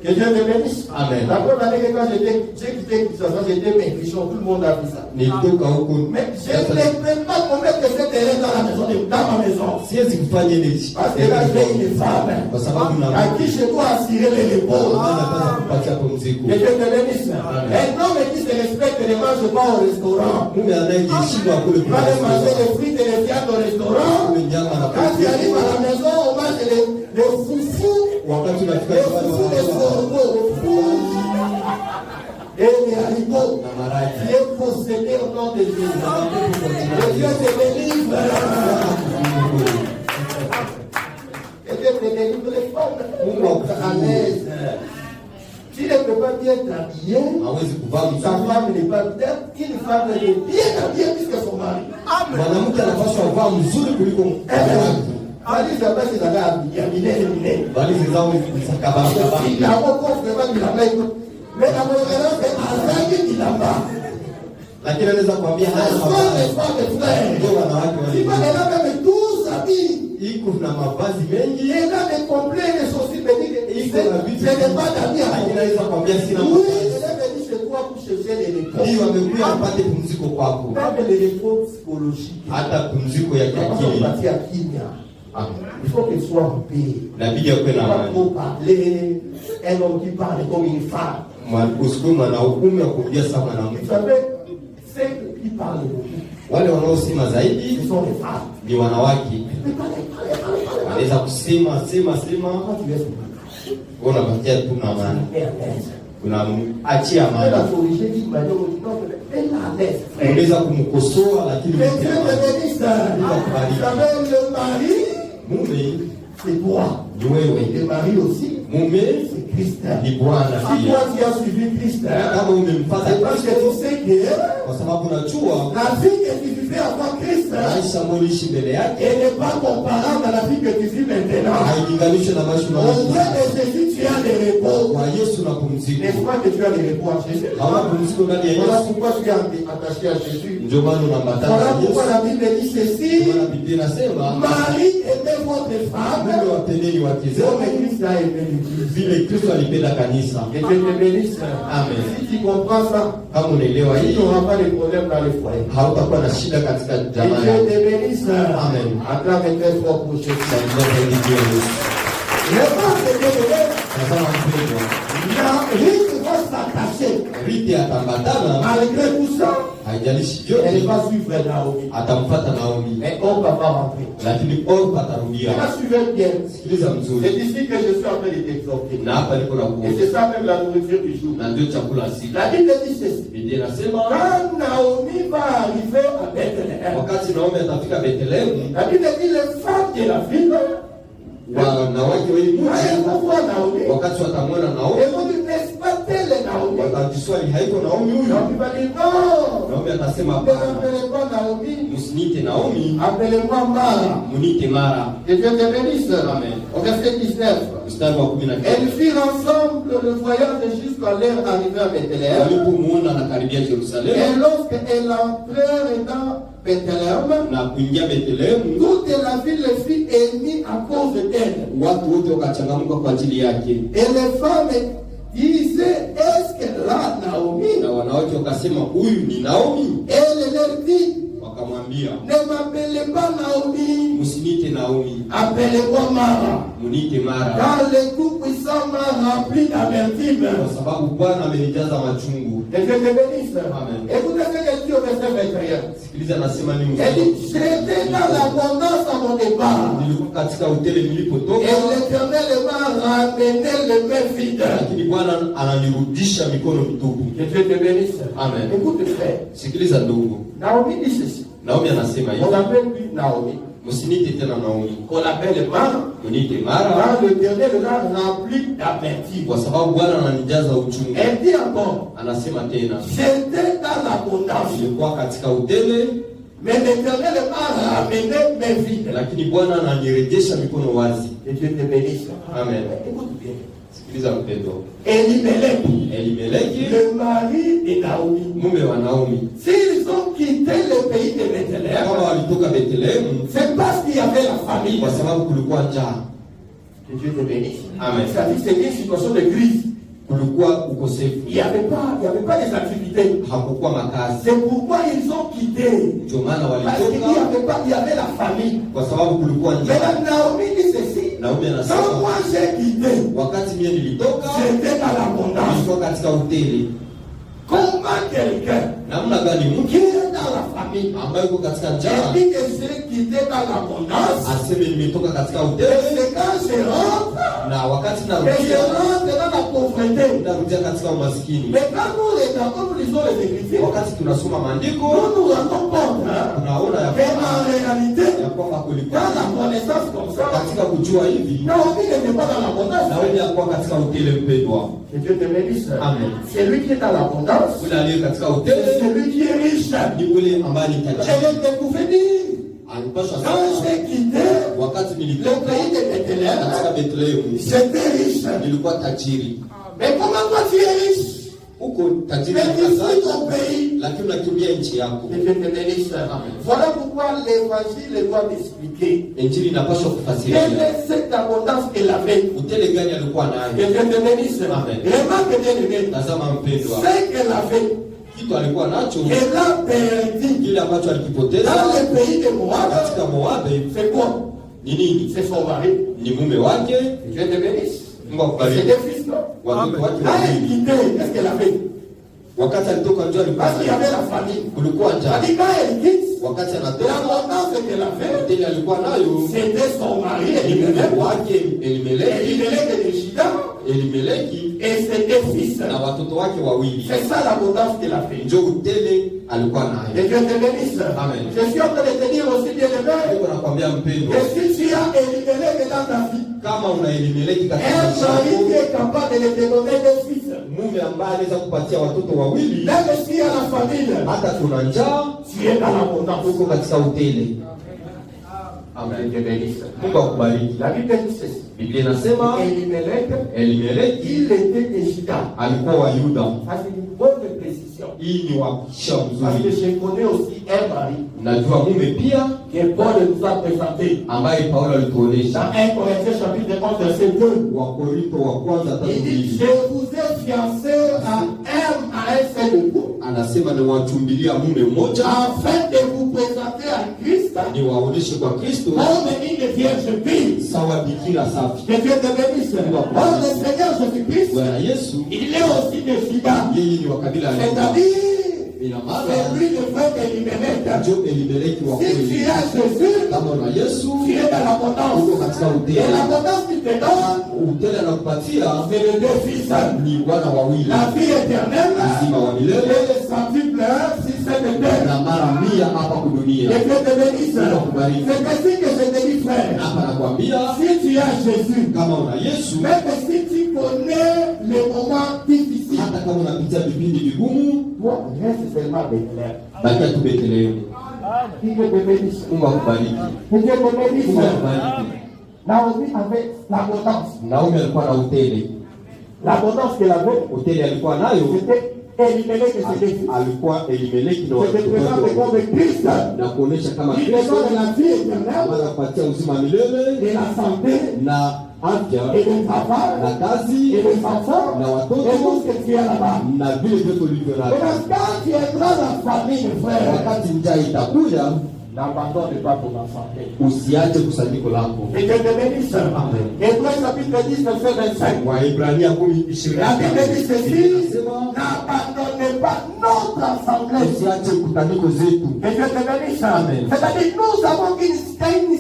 Que Dieu te bénisse. Amen. La première année que quand j'ai quitté Kinshasa, j'étais méfiant, tout le monde a vu ça. Mais je ne peux pas commettre cette erreur dans ma maison. Parce que là, j'ai une femme à qui je dois assurer les repos. Que Dieu te bénisse. Un homme qui se respecte ne mange pas au restaurant. Il va aller manger les frites et les viandes au restaurant. Quand tu arrives à la maison, on mange les foufous. Les foufous, et les haricots qui est possédé au nom de Jésus. Que Dieu te délivre. Que Dieu te délivre les femmes à l'aise. Tu ne peux pas bien t'habiller, ta femme n'est pas bien, une femme est bien habillée plus que son mari. Allez, ça va, c'est la gamme, il y a millet. Il n'a pas vraiment de la main. Mais la moyenne, c'est un sac qui n'a pas. Lakini anaweza kuambia haya même tous habillés. Iko na mavazi mengi. Et là, les complets, les saucisses, ce n'est pas d'habiller. Lakini anaweza kuambia sina mavazi. Oui, elle est venue chez toi pour chercher les repos. Hiyo amekuja apate pumziko kwako. Même les repos psychologiques. Hata pumziko ya kiakili. Il faut qu'il soit en paix. La vie est pleine d'amani. Il faut parler. Un homme qui parle comme une femme. Vous savez, ceux qui parlent beaucoup, wale wanaosema zaidi ce sont les femmes. Ni wanawake. Wanaweza kusema unapatia tu na amani. Unaachia amani. Unaweza kumkosoa lakini le mari, mume c'est toi. Le mari aussi. Mume c'est Christ. Ni Bwana pia. Si toi tu as suivi Christ, kama umempata parce que tu sais que kwa sababu unajua la vie que tu vivais avant Christ, maisha mliishi mbele yake, elle n'est pas comparable à la vie que tu vis maintenant. Hailinganishwi na maisha unayoishi. Au sein de Jésus tu as le repos. Kwa Yesu unapumzika. N'est-ce pas que tu as le repos en Jésus? Hauna pumziko ndani ya Yesu. Voilà pourquoi tu es attaché à Jésus. Ndio maana unambatana na Yesu. Voilà pourquoi la Bible dit ceci. Maana Biblia inasema Marie aimait votre femme. Mungu wapendeni wake zenu. Comme Christ a aimé l'Église. Vile Kristo alipenda kanisa. Et Dieu te bénisse. Amen. Si tu comprends ça, kama unaelewa hii, tu n'auras pas de problème dans les foyers. Hautakuwa na shida katika jamaa yako. Et Dieu te bénisse. Amen. Acclame très fort pour Jésus. Rite va s'attacher. Rite atambatana. Malgré tout ça, haijalishi yote, elle va suivre Naomi. Atamfuata Naomi. Mais on va pas rentrer. Lakini Orpa atarudia. Suivez bien. Sikiliza mzuri. C'est ici que je suis en train de t'exhorter. Na hapa niko na kuomba. Et c'est ça même la nourriture du jour. Na ndio chakula siku. La Bible dit ceci. Biblia inasema quand Naomi va arriver à Bethléem. Wakati Naomi atafika Bethlehem, la Bible dit les femmes de la ville wanawake wengi wakati watamwona Naomi watajiswali, haiko Naomi huyu. Naomi atasema msiniite Naomi, munite Mara. Amen. Mstari wa 19. Elles firent ensemble le voyage jusqu'à leur arrivée à Bethléem. Walipomuona anakaribia Yerusalemu, et lorsqu'elles entrèrent dans Bethléem, na kuingia Bethlehem, toute la ville fut émue à cause d'elle. Watu wote wakachangamka kwa ajili yake. Et les femmes disaient, est-ce que là Naomi? Na wanawake wakasema, huyu ni Naomi. Elle leur dit, wakamwambia, ne m'appelez pas Naomi, msiniite Naomi, appelez-moi Mara, munite Mara, car le Tout-Puissant m'a rempli d'amertume, kwa sababu Bwana amenijaza machungu. Et Dieu te bénisse. Amen. Écoutez ce que dit au verset 21. Sikiliza nasema nini? Elle dit, j'étais dans l'abondance à mon départ. Nilikuwa katika hoteli nilipotoka. Et l'Éternel m'a ramené les mains vides. Lakini Bwana ananirudisha mikono mitupu. Que Dieu te bénisse. Amen. Écoute frère. Sikiliza ndugu. Naomi dit ceci. Naomi anasema hivi. On l'appelle lui Naomi. Msinite tena Naomi. On l'appelle Mara. Munite Mara. Car l'Éternel l'a rempli d'amertume. Kwa sababu Bwana ananijaza uchungu. Elle dit encore. Anasema tena. J'étais dans l'abondance. Nilikuwa katika hoteli. Mais l'Éternel m'a ramené mes vides. Lakini Bwana ananirejesha mikono wazi. Et Dieu te bénisse. Amen. Écoute bien. Sikiliza mpendo. Elimelech, le mari de Naomi, mume wa Naomi, s'ils ont quitté le pays de Bethléem, kama walitoka Bethlehem, c'est parce qu'il y avait la famille. Kwa sababu kulikuwa njaa. Que Dieu te bénisse. Amen. C'est une situation de crise. kulikuwa ukosefu, il y avait pas des activités. hakukuwa makazi. C'est pourquoi ils ont quitté. Ndio maana Parce qu'il walitoka, y avait la famille. kwa sababu kulikuwa njaa. Mais Naomi dit ceci. Naomi Quand anasema moi j'ai quitté, wakati mimi nilitoka, j'étais dans l'abondance. nilikuwa katika hoteli. Comment quelqu'un Namna gani qui mtu est dans la famille ambaye yuko katika njaa et dit que j'ai quitté dans l'abondance, aseme nimetoka katika et hoteli, c'est quand je rentre, na wakati et je narudia rentre dans la pauvreté. narudia katika umaskini. Mais quand nous regardons, nous lisons les Écritures, Wakati tunasoma maandiko nous nous rendons compte tunaona ya qu'en kwamba réalité, kulikuwa dans la connaissance comme ça, katika kujua hivi Naomi n'était pas dans l'abondance. Naomi alikuwa katika hoteli mpendwa. Que Dieu te bénisse. Amen. C'est lui qui est dans l'abondance. Ule aliye katika C'est hoteli celui qui est riche. ni ule ambaye ni tajiri. Elle pouvait dire, Alipaswa quand sasa, j'ai quitté wakati le nilitoka pays de Bethléem, katika Bethlehem j'étais riche. nilikuwa tajiri. Mais comment toi tu es riche? Huko tajiri Mais tu kaza, fuis ton pays. lakini unakimbia nchi yako. Que Dieu te bénisse. Voilà pourquoi l'évangile doit expliquer Injili inapaswa quelle kufasiria est cette abondance qu'elle avait. utele gani alikuwa Que nayo. Dieu te bénisse. Amen. Remarque bien aimé. Tazama mpendwa, Ce qu'elle avait, kitu alikuwa nacho elle a perdu kile ambacho alikipoteza dans le pays de Moab. katika Moabe C'est quoi? ni nini? C'est son mari. Ni mume wake. Que Dieu te bénisse. Mungu C'est akubariki. des fils, non? Watoto wake Quand elle wawili. quittait, qu'est-ce qu'elle avait? Wakati alitoka ndio alikuwa Parce qu'il y avait la famille. kulikuwa njaa. C'est-à-dire quand elle quitte, Wakati anatoka l'abondance qu'elle avait, hoteli alikuwa nayo c'était son mari, ni mume Elimelech. wake Elimeleki, Elimelech de Juda, Elimeleki et ses deux fils. na watoto wake wawili. C'est ça l'abondance qu'elle a fait. Ndio hoteli alikuwa nayo. Et Dieu te bénisse. Amen. Je suis en train de te dire aussi, bien aimé, Niko nakwambia mpendwa, que si tu as Elimelech dans ta vie, kama una Elimeleki katika un maisha mari qui yako, est capable de te donner des fils, mume ambaye anaweza kupatia watoto wawili, même si à la famille, hata kuna njaa, tu es dans l'abondance. uko katika hoteli. Amen. Dieu bénisse. Mungu akubariki. La Bible dit ceci. Biblia inasema Elimelech, Elimeleki il était de Juda. alikuwa wa Yuda. Ça, c'est une bonne précision. Hii ni uhakikisho Parce que mzuri. je connais aussi un mari Najua mume pia que Paul nous a présenté ambaye Paulo dans alituonesha 1 Corinthiens chapitre 11 verset 2. wa Korinto wa kwanza Il dit, 3:2. je vous ai fiancé à un seul époux, Anasema ni wachumbilia mume mmoja afin de vous présenter à Christ ni waoneshe kwa Kristo comme une vierge pure. sawa bikira safi. Que Dieu te bénisse. Oh, le Seigneur Jésus-Christ, Bwana Yesu il est aussi de Juda. yeye ni wa kabila la Yuda. C'est-à-dire, Ina c'est maana lui le frère d'Elimelech. ndio Elimeleki wa Si tu kweli. as Jésus, Kama una Yesu tu es dans l'abondance. uko katika Et hoteli, l'abondance qu'il te donne, hoteli anakupatia c'est les deux fils. ni wana wawili, La vie éternelle uzima wa et milele le centuple si c'est de terre. na mara 100 hapa Que kudunia. Dieu te bénisse. C'est ainsi que je te dis, frère. Hapa nakwambia Si tu as Jésus, kama una Yesu, même si tu connais les moments difficiles, hata kama unapitia vipindi vigumu, toi, reste seulement Bethléem. bakia tu Bethlehemu. Que Dieu te bénisse. Mungu akubariki. Que Dieu te bénisse. Mungu akubariki. Naomi avait l'abondance. Naomi alikuwa na hoteli. L'abondance qu'elle avait, Hoteli alikuwa nayo c'était Elimelech et ses deux fils. alikuwa Elimeleki na Je te présente watoto comme Christ. na kuonesha kama Il te Kristo donne la vie éternelle ambaye anakupatia uzima milele et la santé na afya et le travail na kazi et les enfants na et watoto tout ce que tu as là-bas. na vile vyote ulivyo Et navyo. quand tu entras dans la famille, frère, Wakati njaa itakuja, n'abandonne pas ton santé. usiache kusanyiko lako. Et que te bénisse. Amen. Hébreux chapitre 10, verset 25. Waebrania 10:20 La Bible dit ceci, inasema n'abandonnez pas notre assemblée. usiache kutaniko zetu. Que Dieu te bénisse. Amen. C'est-à-dire, nous avons une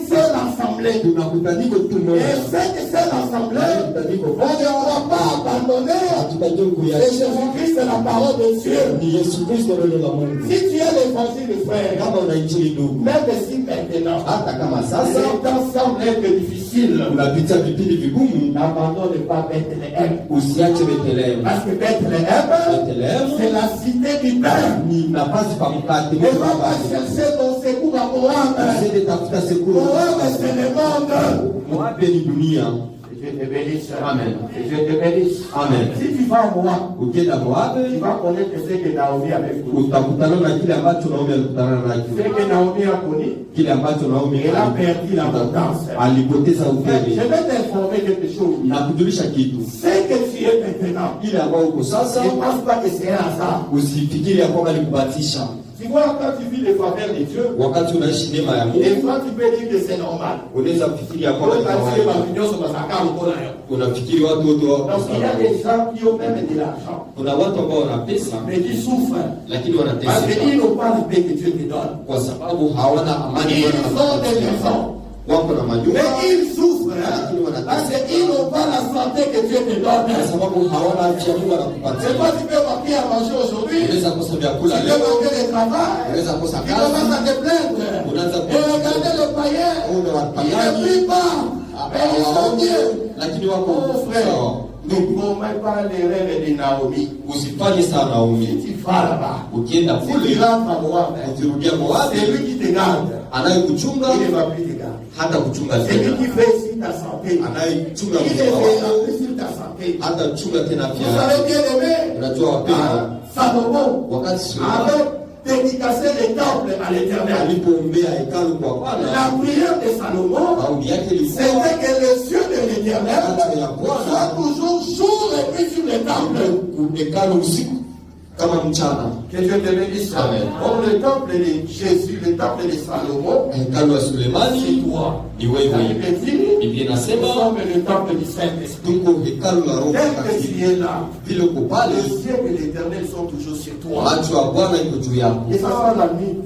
seule assemblée. Tuna kutaniko tu Et moja. cette seule assemblée, Kutaniko on ne va pas abandonner. hatutajua Et kuiacha. Jésus-Christ est la parole de Dieu. Ni Yesu Kristo neno la Mungu. Si tu as l'évangile, frère, Kama una injili ndugu, même si maintenant, hata kama sasa cet ensemble est difficile, unapitia vipindi vigumu, n'abandonne pas Bethléem. usiache Bethlehemu. Parce que Bethléem, Bethlehemu c'est la cité du pain. ni nafasi pa mkate. Ne va pas chercher ton secours à Moab. Usiende tafuta sekuru. Moab, c'est le monde. Mwape ni dunia. Que Dieu te bénisse. Amen. Que Dieu te bénisse. Amen. Si tu vas à Moab, Ukienda tu Moabe vas connaître ce que Naomi avait connu. utakutana na kile ambacho Naomi alikutana Ce nacho, que Naomi a connu, kile ambacho Naomi elle a perdu l'abondance. alipoteza Mais ufeli. je vais t'informer quelque chose. Na kujulisha kitu, Ce que tu es maintenant, maintenant. Ile ambayo uko sasa, Ne pense pas que c'est un hasard. usifikiri ya kwamba alikubatisha. Tu vois, quand tu vis les faveurs de Dieu, Wakati unaishi neema ya des Mungu, fois tu peux dire que c'est normal. unaweza kufikiri ya kwamba ni kawaida. Unafikiri watu wote wako Donc il y a sawa. des gens qui ont même de l'argent, Kuna watu ambao wana pesa mais qui souffrent. lakini Parce wanateseka qu'ils n'ont pas le paix que Dieu te donne. kwa sababu hawana amani. Ils ont des maisons, Wako na manyumba mais ils souffrent parce qu'ils n'ont pas la santé que Dieu te kwa donne. sababu hawana afya Mungu C'est anakupatia. toi qui peux manquer à manger aujourd'hui, tu Unaweza kosa vyakula peux leo, manquer de travail, unaweza kosa tu commences kazi, à te plaindre. unaanza Et regardez le païen, Une il ne wapagani prie pas, mais ils sont bien. lakini wako Mon frère, sawa. ne commets pas les rêves de Naomi. Usifanye sana Naomi. Si tu vas là-bas, Ukienda si kule tu rentres à Moab, ukirudia Moabi, c'est lui qui te garde. anayekuchunga Il ne va plus te garder. hata kuchunga C'est lui tena, qui fait sur ta santé. anayechunga Il mzima est wako veillé sur ta santé. hata chunga tena Vous afya yako. savez bien aimé, Unajua wapendwa, Salomon wakati Sulemani avait dédicacé le temple à l'Éternel. alipoombea hekalu kwa Bwana, La prière de Salomon, maombi yake ilikuwa c'était que les cieux de l'Éternel macho ya Bwana soient toujours jour et nuit sur le temple. hekalu usiku kama mchana. Que Dieu te bénisse. Amen. Comme le temple de Jésus, le temple de Salomon, Hekalu ya Sulemani c'est toi. ni La wewe. Bible dit, Biblia nous inasema sommes le temple du Saint-Esprit. tuko hekalu la Roho Tel que Mtakatifu. tu es là, Vile uko pale, les cieux de l'Éternel sont toujours sur toi. macho ya Bwana iko juu yako Que ce soit la nuit,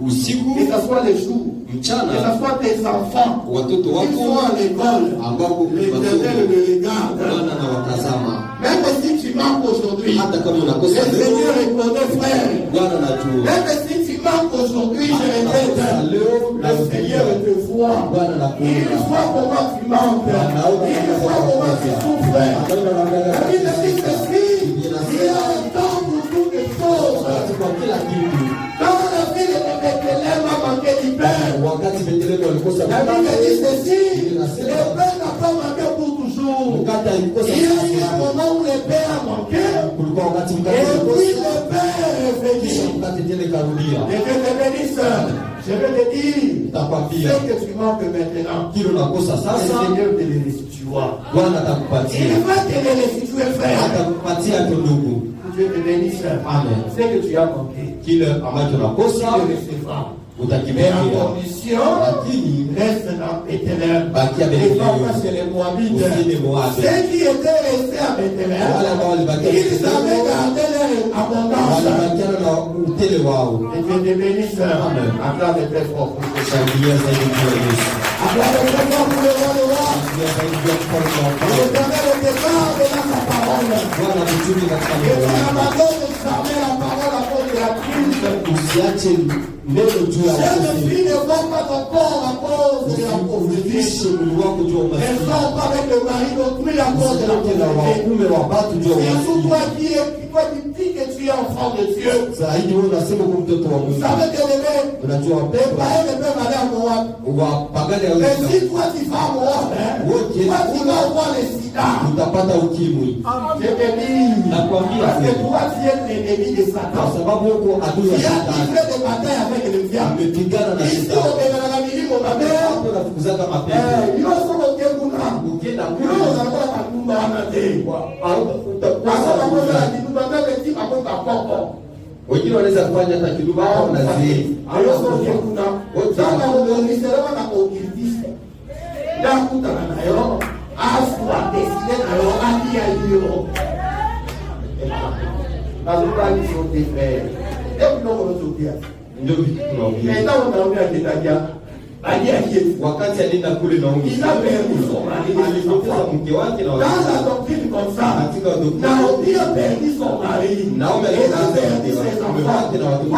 usiku, que ce soit les jours, que mchana. ce soit tes enfants, Watoto qu'ils wako soient à l'école, ambao l'Éternel masomo le regarde. Bwana na watazama, Même si tu manques aujourd'hui, hata kama le unakosa leo, Seigneur reconnaît, frère. Bwana anajua. Même si tu manques aujourd'hui, je répète, le Seigneur te voit. Bwana Il anakuona. voit comment tu manques. Il voit comment tu souffres. La Bible dit ceci, il y a un temps pour toutes les choses. Kwa kila kitu. Quand la ville de Bethléem a manqué du pain, Wakati Bethlehemu walikosa la Bible dit ceci, inasema le pain n'a pas manqué pour toujours. mkate alikosa Il y a eu un moment où le pain a manqué, kulikuwa wakati et mkate puis ulikosa, le pain est kisha revenu. mkate tena ikarudia. Et que te bénisse, je vais te dire, Nitakwambia ce que tu manques maintenant, kile unakosa le sasa, Seigneur te le restituera. Bwana Il atakupatia, va te le restituer, frère. atakupatia tu ndugu. Dieu te bénisse. Amen. Ce que tu as manqué, Kile ambacho tu unakosa le recevras. Mais utakipokea, en condition, lakini reste dans Bethléem. bakia Et pas Bethlehemu, c'est les Moabites. usiende Moabi. Ceux qui étaient restés à Wale Bethléem, ambao walibakia ils Bethlehemu avaient gardé leur abondance. walibakiana na utele wao. Et Dieu te bénisse. Amen. Acclame très fort pour le Seigneur. Shangilia zaidi juu ya Yesu, Acclame très fort pour le roi de roi. shangilia zaidi juu ya mfalme wa Bwana. L'Éternel te garde dans sa parole. Bwana kuchumi katika Et neno tu lako. n'abandonnes jamais la parole à cause de la crise. Usiache neno juu ya Ces ukosefu. filles ne vont pas encore à cause de la pauvreté. Usifikishe mwili wako juu ya Elles umaskini. sont pas avec le mari d'autrui à cause de la Usiweke na pauvreté. waume wa watu juu ya Surtout umaskini. toi qui dis que tu es enfant de Dieu. Zaidi wewe unasema kwa mtoto wa Vous Mungu. savez que Unajua les wapendwa, païens ne peuvent aller à Moab. wapagani Mais hawezi si toi tu vas à Moab, toi tu vas voir les sida. utapata ukimwi. Je te dis, Nakwambia parce que kweli. toi tu es l'ennemi de Kwa Satan. sababu huko adui Tu ya as shetani livré des batailles avec le diable. amepigana na Ici au shetani. Bénin, milimo babea. Hapo nafukuzaka mapepo. Nyonso okekuna. Ukienda Yo kule ozalaka katumba wana te. au utakuwa Akoba kozala kitumba meme ti makoka poko. wengine wanaweza kufanya hata kidogo au na zee. Nyonso okekuna. Ozala okomiselema na okirtiste. Nakutana na yo. Aswa deside na yo alia yo. Nazokani sote frère. Ebu noko nozokia. Ndio vitu tunaongea. Eta unaongea kitaja. Alia yetu. Wakati alienda kule na Mungu, Il a perdu son mari. alipoteza mke wake na Dans watoto. la doctrine comme ça, Katika doctrine, Naomi a perdu son mari. Naomi a Et a perdu perdu son ses mari. enfants.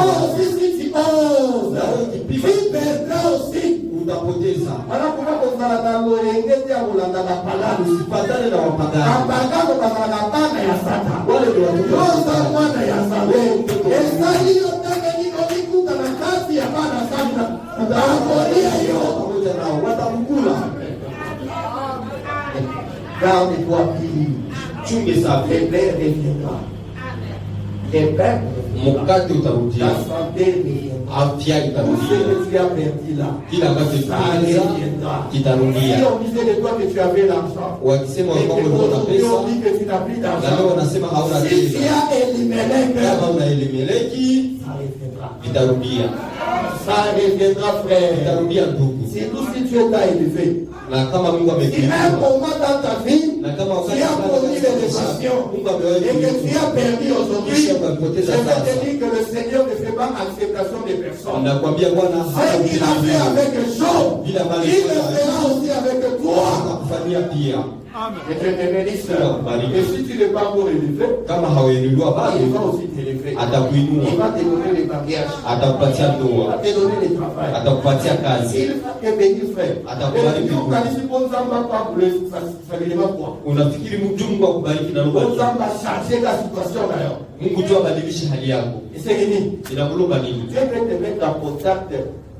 Oh, si tu oses, Nawe ukipima, tu perdras aussi. utapoteza. Wana kuna kozala na loyengeti ya kolanda na pagano. Usipatane na wapagani. Apagano bazala na bana ya Satan. Wale ndio watoto wa Yoza Shetani. mwana ya Nzambe. Esali yo tenge nino mikuta na kati ya bana Satan. Utaangolia yo. Pamoja nao watamkula. Garde-toi pire. Chunge safi. Les pères reviendront. Les pères reviendront. mkate utarudia, la santé reviendra. afya Tout ce itarudia, que tu as perdu là, kila ambacho ça kipoteza reviendra. Si kitarudia. on disait de toi que tu avais l'argent, Wakisema et kwamba ulikuwa na qu'aujourd'hui pesa on dit que tu n'as plus na leo d'argent, wanasema hauna si tu pesa, as éliminé kama una Elimeleki ça reviendra. vitarudia, Ça reviendra, frère. vitarudia ndugu. Surtout si tu es élevé. Na kama Mungu Si à un amekuinua moment dans ta vie, na kama tu wakati as connu les Mungu déceptions amewahi et que tu as perdu aujourd'hui, je Kisha vais ukapoteza te sasa, dire que le Seigneur ne fait pas acceptation des personnes. nakwambia Bwana Ce qu'il a fait avec Job, il le fera aussi avec toi. atakufanyia pia. Et je te bénisse. Et si tu n'es pas encore élevé, Kama hauinuliwa il va bado aussi t'élever. atakuinua, Il va te donner les mariages. atakupatia Il va ndoa, te donner le travail. atakupatia kazi. Il va te bénir, frère. Atakubariki. Et Dieu, quand il pose un pas pour le, ça veut dire quoi? Unafikiri mtu Mungu akubariki na lugha Pose gani? un pas changer la situation d'ailleurs. Mungu tu abadilishe hali yako. Et c'est fini. Inakulomba nini? Dieu peut te mettre en contact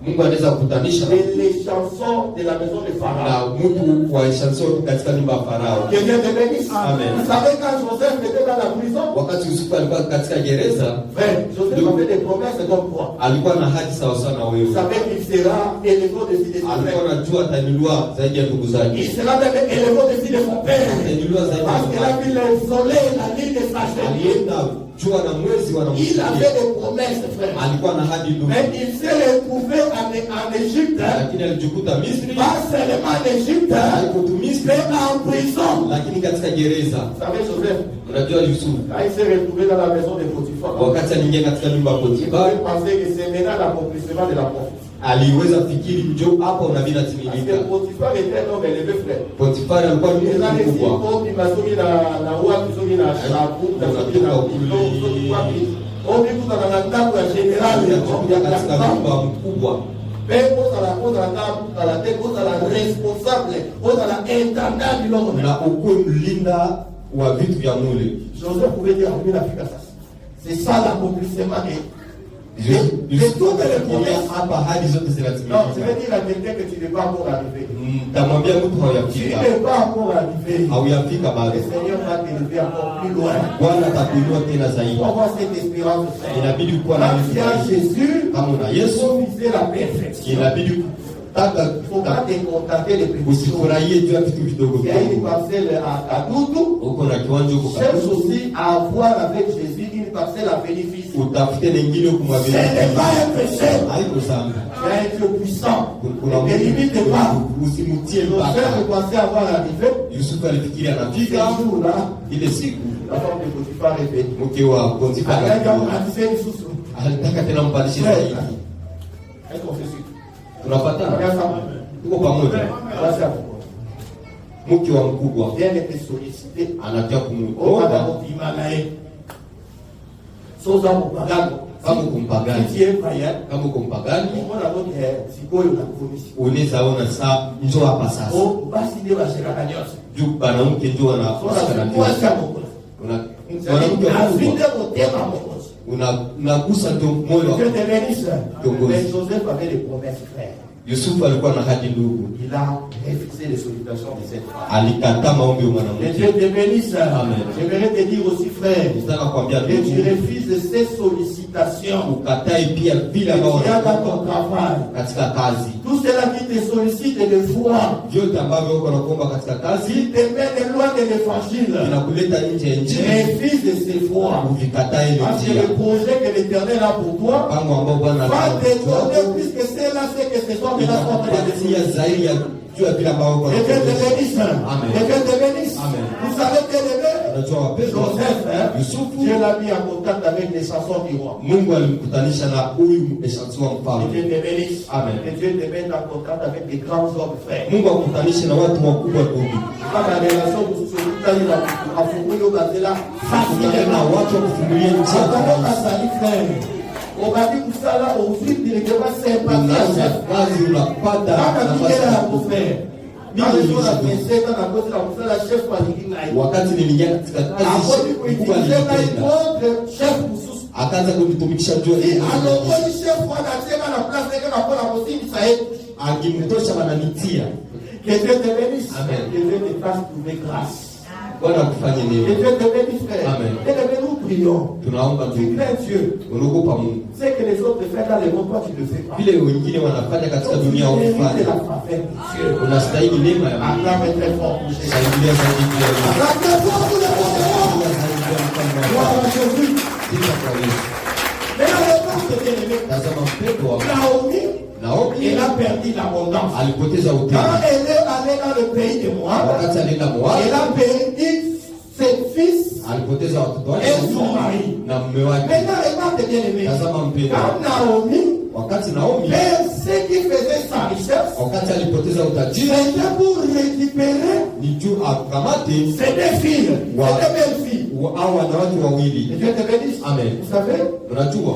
Mungu anaweza kukutanisha les chansons de la maison de Pharaon. na mtu wa chanson katika nyumba ya Farao. Que Dieu te bénisse. Amen. Vous savez quand Joseph était dans la prison, Wakati Yusufu alikuwa katika gereza, frère, Joseph avait des promesses comme toi. alikuwa na hadi sawa sawa na Il wewe. savait qu'il sera élevé au-dessus de ses Alikuwa frères. anajua atainuliwa zaidi ya ndugu zake. Il sera même élevé au-dessus de son père. Atainuliwa zaidi ya Parce ndugu qu'il a zake. vu le soleil, la lune de sa chaîne. Alienda jua na mwezi Il wanamsikia. avait des promesses, frère. Alikuwa na hadi ndugu. Mais il s'est retrouvé en Égypte, Lakini alijikuta Misri, pas seulement en Égypte, haiko tu Misri, mais en prison. lakini katika gereza. Vous savez, Joseph, Unajua Yusufu quand il s'est retrouvé dans la maison de Potiphar, wakati aliingia katika nyumba ya il Potifa, pouvait penser que c'est maintenant l'accomplissement de la prophétie. aliweza fikiri njo hapo nabii Parce que natimilika. Potiphar était un homme élevé, frère. Potifari alikuwa ni Les mtu années mkubwa. suivantes, il m'a soumis la roi, il m'a soumis la chapeau, il m'a soumis la couteau, il m'a soumis la couteau. On dit tout dans la table générale, il y a Alikuwa katika la nyumba mkubwa. mais on a la tête, on a la responsable, on a la intendant du monde. Na ukuwe mlinda wa vitu vya mule. Joseph pouvait dire, oui, l'Afrique a ça. C'est ça l'accomplissement de toutes les promesses. Hapa hadi zote Non, je zinatimilika. vais dire à quelqu'un que tu n'es pas encore arrivé. Tamwambia mtu Tu hauyafika, n'es pas encore arrivé. hauyafika Le bado. Seigneur va t'élever encore plus loin. Bwana atakuinua tena Il zaidi. faut avoir cette espérance, frère. Inabidi kuwa na Quand tu as Jésus, kama una il Yesu, faut viser la perfection. inabidi kutaka Il ne faut pas te contenter des petits choses. usifurahie juu ya vitu vidogo Il y a une vidogo. parcelle à Doudou. Uko na kiwanja huko Cherche karibu, aussi à avoir avec Jésus une parcelle à bénéfice. utafute lingine Ce kumwambia n'est pas un péché. haiko zambi. Tu es un Dieu puissant. Kuna Ne te limite pas. usimutie Joseph mpaka. pensait avoir arrivé. Yusufu alifikiri Ce anafika jour-là, ile siku, la femme de Potiphar est venue. mke wa Potifa Akaja akakuja. kumrahisisha une sous. Alitaka tena mpandishe zaidi. Est-ce qu'on fait ça? Tunapatana, Regarde ça. tuko pamoja. Voilà ça. Mke wa mkubwa Viens de te solliciter. anakuja Oh, kumuomba madame Timanae. Soza mupagano. kama kumpagani, Si tu es païen, kama kumpagani on a votre sikoyo na kufundisha. unaweza ona saa njoo hapa sasa. Oh, basi ndio bashirika nyose. Juu banamke njoo Soza anafika na sikuwa ndio. cha Mungu. Mwanamke wa Azinde mkubwa motema Mungu. unagusa ndio moyo wa Que te bénisse. Kiongozi. Mais Joseph avait des promesses, frère. Yusufu alikuwa na hadi ndugu, Il a refusé les sollicitations de cette femme. alikataa maombi ya Que mwanamke. Dieu te bénisse. Amen. J'aimerais te dire aussi, frère, Nataka kuambia que tu ndugu, refuses ces sollicitations. ukatai pia vile Que ambao tu as dans ton travail. katika kazi, Tout cela qui te sollicite de foi, vyote ambavyo uko nakuomba katika kazi qui te mène loin de l'évangile, vinakuleta nje ya injili, refuse de ces voies. uvikatae ile Parce que njia. le projet que l'Éternel a pour toi Mpango ambao Bwana va te donner anatoa plus que cela, c'est que ce soit maintenant contre les inakupatia zaidi ya juu ya vile ambao uko Et Dieu te nakuomba. bénisse. Amen. Et Dieu te bénisse. Amen. Vous savez quel est Unajua wapendwa, Joseph, hein? Yusufu Dieu l'a mis en contact avec les chansons du roi. Mungu alimkutanisha na huyu eshantsi wa Que mfalme. Dieu te bénisse. Amen. Que Dieu te mette en contact avec des grands hommes, frères. Mungu akutanishe na watu wakubwa ndugu. Dans la relation, vous souhaitez la fourrure, vous là, Kutana na facilement. watu wa kufungulia njia Quand kwa on a sali, frère, on va dire que ça là, on vit directement sympathie à unaanza chef. kazi unapata Quand on dit nafasi là, ya mon frère, quand les gens ont pensé, quand on a posé la question, la chef va dire là, wakati niliingia katika kazi après, Mungu il disait là, il alinipenda montre chef Moussous. akaanza kunitumikisha juu Et ya alors, quand le chef va lancer dans la place, c'est qu'on a pas la possibilité, ça est. akimtosha wananitia. Que Dieu te bénisse. Amen. Que Dieu te fasse trouver grâce. Bwana akufanye Que nini? Dieu te bénisse, frère. Amen. Et nous prions. Tunaomba Tu Mungu. crains Dieu. Unaogopa Mungu. Ce que les autres font dans le monde, toi tu ne le fais pas. Vile wengine wanafanya katika Donc, tu dunia mérites ufanye. la faveur de Dieu. Unastahili neema ya Mungu. Acclame très fort pour Jésus. Shangilia zaidi juu ya Mungu. Acclame très fort pour le Seigneur. Shangilia mfalme wa Gloire Bwana. à Jésus. Sifa kwa Yesu. Mais la réponse est bien aimée. Tazama mpendo wa Naomi, Naomi elle a perdu l'abondance. alipoteza Quand utele. elle est allée dans le pays de Moab, Wakati alienda Moabu, elle a perdu ses fils alipoteza watoto wake et son mari. na mume wake. Maintenant, regarde bien aimé. Tazama mpendo. Quand Naomi Wakati Naomi, perd ce qui faisait sa richesse, wakati alipoteza utajiri, c'était pour récupérer ni juu akamate ses deux filles, Wow. ses deux belles filles. au wanawake Et wawili. Dieu te bénisse. Amen. Vous savez, Unajua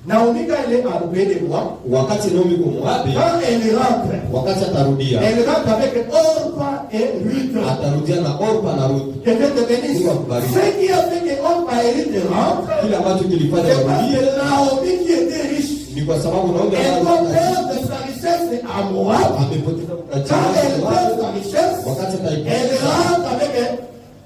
Naomi, quand elle est à pays de Moab, wakati Naomi kwa Moabu, quand elle rentre, wakati atarudia, elle rentre avec Orpa et Ruth. atarudia na Orpa na Ruth. Que Dieu te bénisse. Mungu akubariki. Ce qui a fait que Orpa et Ruth rentrent, Kile ambacho kilifanya c'est parce warudie que Naomi qui était riche, ni kwa sababu Naomi elle va perdre sa richesse à Moab. amepoteza Quand elle perd utajiri. sa richesse, Wakati elle ataipoteza, rentre avec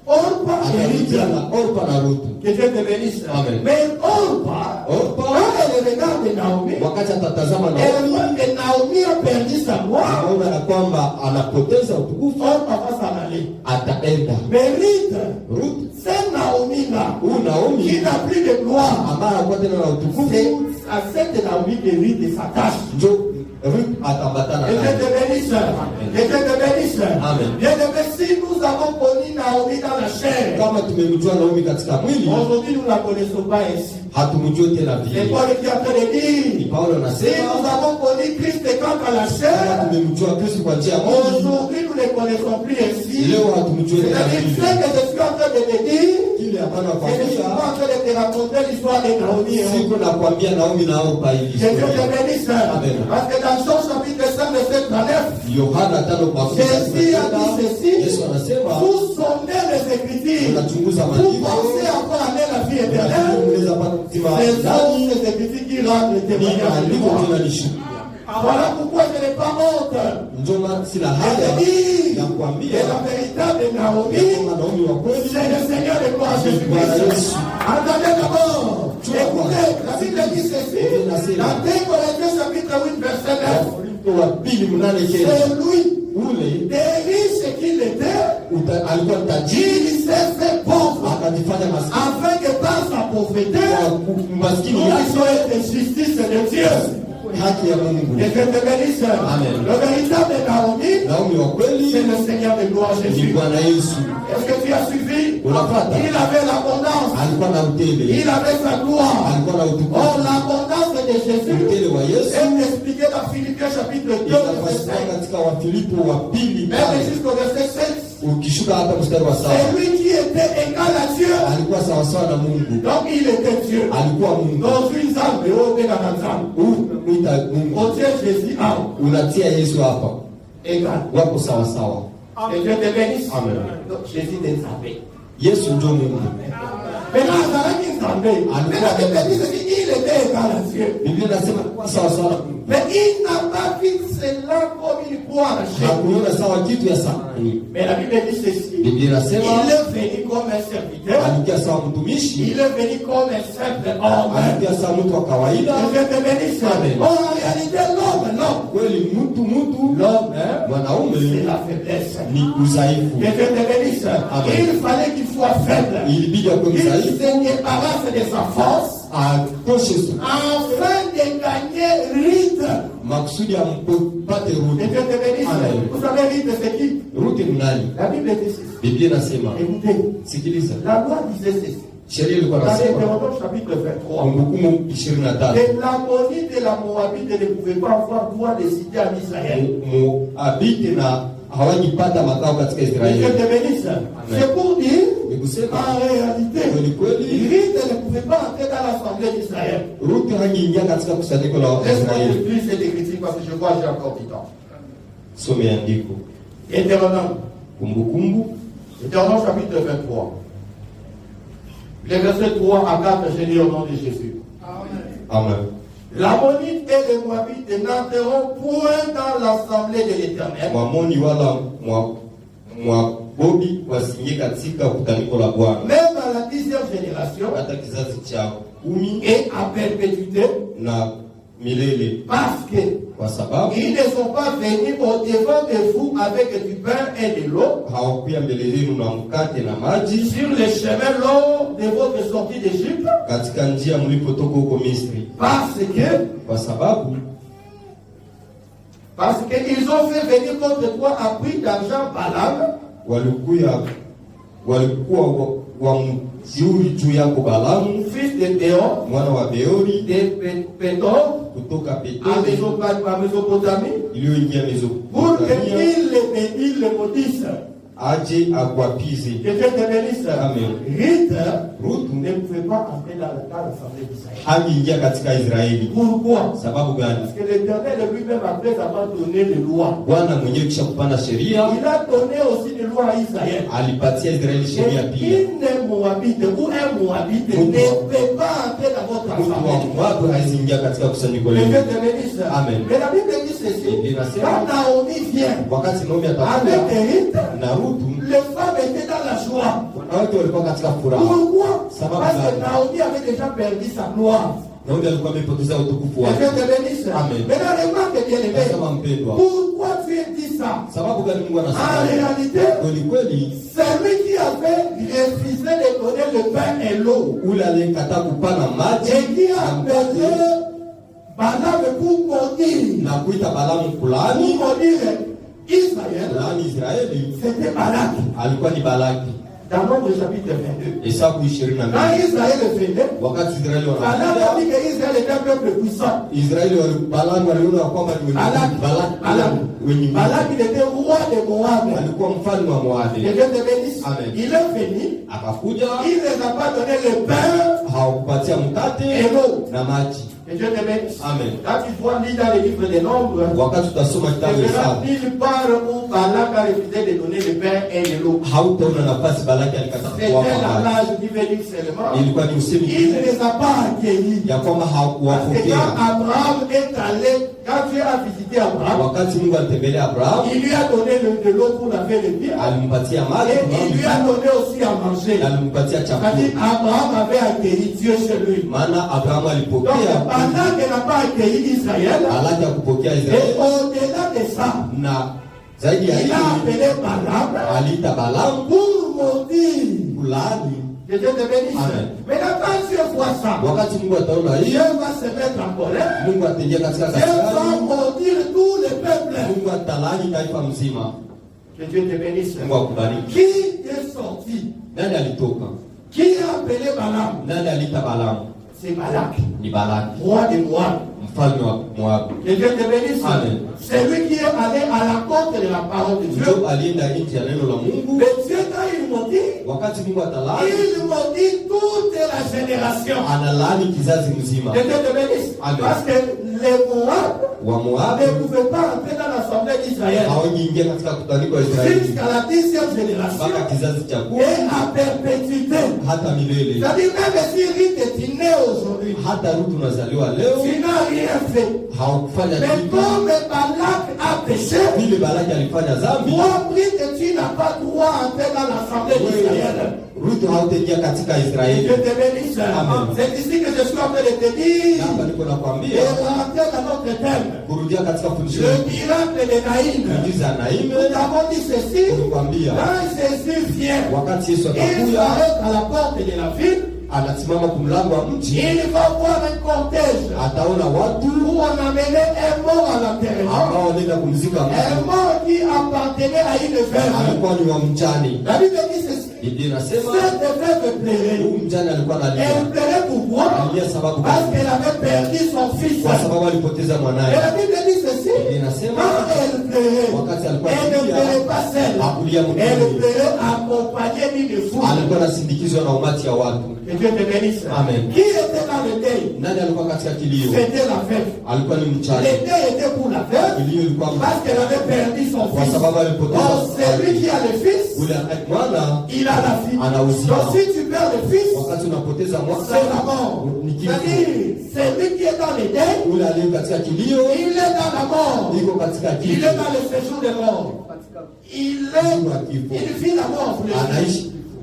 Orpa et atarudia Ruth. na Orpa na Ruth. Que Dieu te bénisse. Amen. Mais Orpa, Orpa, quand elle regarde Naomi, wakati atatazama elle Naomi, voit que Naomi a perdu sa gloire. anaona ya kwamba anapoteza utukufu, Orpa va s'en aller. ataenda. Mais Ruth, Ruth, c'est Naomi-là, huyu qui Naomi n'a plus de gloire. ambaye anakuwa tena na utukufu, C'est à cette Naomi que Ruth s'attache. njo Ruth atambatana Que Dieu naye. te bénisse. Que Dieu te bénisse. Amen. Bien aimé, si nous avons connu Naomi dans la chair, Kama tumemjua Naomi katika mwili, aujourd'hui nous ne la connaissons pas ainsi. hatumjui tena C'est vile. Paul qui est en train de Ni dire. Paulo Si anasema nous avons connu Christ quant à la kama chair, tumemjua Kristo kwa njia ya mwili, aujourd'hui nous ne connaissons plus ainsi. leo hatumjui tena C'est-à-dire, ce vile. que je suis en train de te dire, Kile hapana je ne suis kwambia, pas en train de te raconter l'histoire de Naomi. hein. siko nakwambia Naomi na Orpa hivi. Que Dieu te bénisse. Amen. Parce que dans Jean chapitre 5, verset 39, Yohana 5:16 Jésus a dit ceci, Yesu anasema vous sondez les Écritures, unachunguza vous maandiko, pensez avoir amené la vie éternelle. unaweza pata uzima wa Ce ndani, sont ces Écritures qui rendent le ni témoignage de maandiko moi. zinanishuhudia. Voilà pourquoi je n'ai pas honte Ndio maana sina de haja te dire ya que kuambia la véritable ya Naomi, kwamba Naomi wa kweli c'est le Seigneur de gloire ni Bwana Jésus-Christ. Yesu. Entendez d'abord. Écoutez, la Bible dit ceci. Dans 2 Corinthiens chapitre 8, verset 9. Wakorintho wa pili 8:9 C'est lui, ule des riches qu'il était, alikuwa tajiri il s'est fait pauvre, akajifanya maskini afin que par sa pauvreté, kwa maskini nous yake puissions être justice de Dieu. haki ya Mungu. Et que te bénisse. Amen. Le véritable Naomi, Naomi wa kweli c'est le Seigneur de gloire ni Jésus. Bwana Yesu. Est-ce que tu as suivi? Unapata, Il avait l'abondance, alikuwa na utele, il avait sa gloire. alikuwa na Or, utukufu. l'abondance de Jésus Utele wa Yesu est expliqué dans Philippiens chapitre 2, verset inapatikana 5. katika Wafilipo wa pili Même pale. jusqu'au verset 7. Ukishuka hata mstari wa C'est 7 lui qui était égal à Dieu. alikuwa sawasawa na Mungu, Donc il était Dieu. alikuwa Mungu. Dans une âme, et au Bénin ensemble. Mwita Mungu, Au Dieu Jésus, âme, unatia Yesu hapa, égal. wako sawasawa. Et Dieu te bénisse. Amen. Donc Jésus n'est pas. Yesu ndio Mungu. Maintenant, Azara qui s'en maintenant, il était égal à Dieu. Biblia inasema alikuwa sawasawa na Mungu, Mais il n'a pas vu cela comme une gloire chez lui. hakuona sawa kitu ya samani. Mais la Bible dit ceci. Biblia inasema Il est venu comme un serviteur. alikuwa sawa mtumishi, Il est venu comme un simple homme. alikuwa sawa mtu wa kawaida. Que Dieu te bénisse. Amen. Oh, en réalité, l'homme, Kweli mtu l'homme, hein, c'est mwanaume la faiblesse. ni udhaifu, Que Dieu te bénisse. Amen. Il fallait qu'il soit faible. ilibidi akuwe Il mdhaifu se débarrasse de sa force atoshe afin de gagner Ruth. makusudi ampate Que Rute. Dieu te bénisse. Amen. Vous savez, Ruth, c'est qui? Rute ni nani? La Bible dit ceci. Biblia inasema, Écoutez, sikiliza, la loi disait ceci. sheria ilikuwa Dans nasema Deutéronome chapitre 23. Kumbukumbu 23, Que l'ammonite et la moabite ne pouvaient pas avoir droit de citer en Israël. Moabite na hawajipata makao katika Que Dieu Israeli. te bénisse. C'est pour dire, Ni kusema en réalité, kweli kweli Ruth ne pouvait pas entrer dans l'assemblée d'Israël. Rute hangiingia katika kusanyiko la Laisse-moi Waisraeli. vous lire cette écriture parce que je crois que j'ai encore du temps. Some andiko Deutéronome. Kumbukumbu Deutéronome chapitre 23. Les versets 3 à 4, je lis au nom de Jésus. Amen. L'ammonite et les moabites n'entreront point dans l'assemblée de l'Éternel. Mwamoni wala Bobi wasinye katika kutaniko la Bwana. Même à la 10e génération, Hata kizazi cha 10 et à perpétuité, na milele, parce que kwa sababu ils ne sont pas venus au devant de vous avec du pain et de l'eau hawakuya mbele zenu na mkate na maji sur le chemin lors de votre sortie d'Égypte, katika njia mlipotoka huko Misri, kwa sababu parce qu'ils ont fait venir contre toi à prix d'argent Balaam, walikuwa wamjiuri juu yako Balaamu fils de Beor, mwana wa Beori, de Pétor, kutoka à Petori Mésopotamie, iliyoingia pour Mesopotamia, qu'il le maudisse. aje akuapize. Que Dieu te bénisse. Amen. Ruth ne pouvait pas entrer dans l'assemblée d'Israël. Hangiingia katika Israeli. Pourquoi? Sababu gani? Parce que l'Éternel lui-même, après avoir donné les lois, Bwana mwenyewe kisha kupana sheria, il a donné aussi des lois à Israël. alipatia Israeli sheria pia. Une Moabite ou un Moabite ne peut pas entrer dans votre assemblée. Watu haizingia katika kusanyiko Que lenu. Dieu te bénisse. Amen. Mais la Bible dit ceci. Quand Naomi vient Wakati Naomi avec atakuja Ruth, na Ruthu, les femmes étaient dans la joie. wanawake walikuwa katika furaha. Pourquoi? Sababu Parce que gani? Naomi avait déjà perdu sa gloire. Naomi alikuwa amepoteza utukufu Que wake. Dieu te bénisse. Amen. Maintenant, remarque bien aimé. Kama mpendwa, Pourquoi tu dis ça? sababu gani Mungu En anasema? réalité, Kweli kweli, celui qui avait refusé de donner le pain et l'eau ule aliyekataa kupana maji et qui na a mkate appelé Balaam pour maudire, na kuita Balaamu kulani Israël, Israeli, c'était Balak. alikuwa ni Balaki. Dans Nombre chapitre 22. Hesabu 22. Quand Israël venait, Wakati Israeli Balak a wanakuja, dit que Israël était un peuple puissant. Israeli Balaamu waliona kwamba ni wenye Balak, il était roi de Moab. alikuwa mfalme wa Que Moabi. Dieu te bénisse. Amen. Il est venu, Akakuja, il ne les a pas donné le pain hawakupatia mkate et l'eau. na maji. Que Dieu te bénisse. Amen. Quand tu vois lire dans le livre des Nombres, Wakati tutasoma tu kitabu verras Hesabu, nulle part où Balak a refusé de donner le pain et de l'eau. hautaona nafasi Balaki alikataa C'était kuwapa la maji. rage du béni seulement. Ilikuwa ni usemi Il ne les a pas accueillis. ya kwamba Parce que hawakuwapokea. quand Abraham est allé, quand Dieu a visité Abraham, Wakati Mungu alitembelea Abrahamu, il lui a donné de l'eau pour laver les pieds. alimpatia maji Et il lui a donné aussi à manger. na alimpatia C'est-à-dire chakula. Abraham avait accueilli Dieu chez lui. Maana Abrahamu Donc alipokea pendant qu'il n'a pas accueilli Israël, Balaki ya kupokea et Israeli, au-delà de ça, na zaidi ya il a hili appelé Balaam aliita Balaamu pour maudire. kulaani. Que Dieu te bénisse. Amen. Maintenant quand Dieu voit ça, Wakati Mungu ataona Dieu hiyo, va se mettre en colère. Mungu ataingia katika Dieu va kasirani, maudire tout le peuple. Mungu atalaani taifa mzima. Que Dieu te bénisse. Mungu akubariki. Qui est sorti? Nani alitoka? Qui a appelé Balaam? Nani aliita Balaamu? C'est Balak, Ni Balaki, roi de Moab. mfalme wa Moabu. Que Dieu te bénisse. Amen. C'est lui qui est allé à la porte de la parole de Dieu. Ndio alienda nje ya neno la Mungu. Mais Dieu, quand il maudit, Wakati Mungu atalaani, il maudit toute la génération. analaani kizazi mzima. Que Dieu te bénisse. Amen. Parce que les Moab Wa Moabu ne pouvaient pas entrer dans l'assemblée d'Israël hawaingia katika kutaniko wa Israeli jusqu'à la 10e génération mpaka kizazi cha et 10 à perpétuité. hata milele. C'est-à-dire, même si Ruth est né aujourd'hui, Hata Ruth unazaliwa leo tu n'as rien fait. hawakufanya Mais kitu. comme Balak a péché, Vile Balaki alifanya dhambi, toi, que tu n'as pas droit à entrer dans l'assemblée d'Israël. Ruth hautaingia katika Dieu Israeli. te bénisse. Amen. C'est ici que je suis en train de te dire Hapa niko et nakwambia rentrer dans notre thème. kurudia katika fundisho Le letu. miracle de Naïm. Muujiza Naime Nous avons dit ceci. kulikwambia Quand Jésus vient, wakati Yesu il atakuya, s'arrête à la porte de la ville. anasimama kumlango wa mji, Il va voir un cortège ataona watu où on amenait un mort à l'enterrement. ambao wanaenda kumzika Un mtu mort qui appartenait à une veuve. alikuwa ni wa mjane. La Bible dit ceci. Biblia inasema Cette veuve pleurait. huyu mjane alikuwa analia. Elle pleurait pourquoi? Analia sababu Parce gani? qu'elle avait perdu son fils. Kwa sababu alipoteza Et mwanaye. la Bible dit ceci. Biblia inasema Quand elle pleurait, wakati alikuwa elle ne analia, pleurait pas seule. hakulia Elle mwenyewe, pleurait accompagnée d'une foule. alikuwa anasindikizwa na umati ya watu. Que Dieu te bénisse. Amen. Qui était dans le deuil? Nani alikuwa katika kilio? C'était la veuve. Alikuwa ni Le mjane. deuil était pour la veuve Kilio ilikuwa parce qu'elle avait perdu son kwa fils. sababu alipoteza Or, celui qui a le fils, ule mwana. il a la fille. Ana uzima. Donc si tu perds le fils, Wakati unapoteza c'est la mwana mort. ni kifo. C'est-à-dire, celui qui est dans le deuil, Ule aliye katika kilio il est dans la mort. iko katika Il kifo, est dans le séjour de mort. il est une fille d'amour.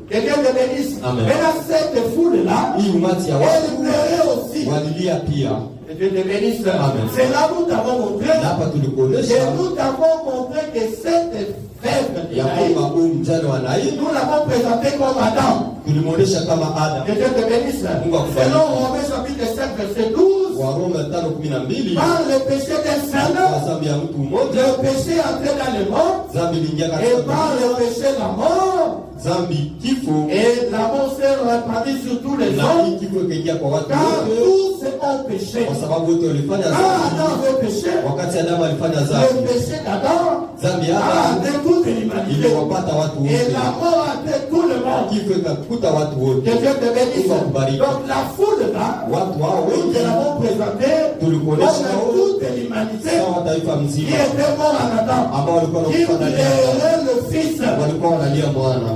Que Dieu te bénisse. Maintenant, cette foule-là, elle pleurait aussi. Que Dieu te bénisse. C'est là où nous t'avons montré. Et nous t'avons montré que cette fève de Naïm, nous l'avons présentée comme Adam. Que Dieu te bénisse. Selon Romains chapitre 7, verset 12. Par le péché d'un seul, le péché entré dans le monde, et par le péché la mort, et la mort s'est répandue sur tous les hommes, car tous ont péché. Quand Adam avait péché, le péché d'Adam a atteint toute l'humanité, et la mort a atteint tout le monde. Que Dieu te bénisse. Donc la foule là, nous l'avons présentée comme toute l'humanité qui était mort en Adam, qui pleurait le Fils.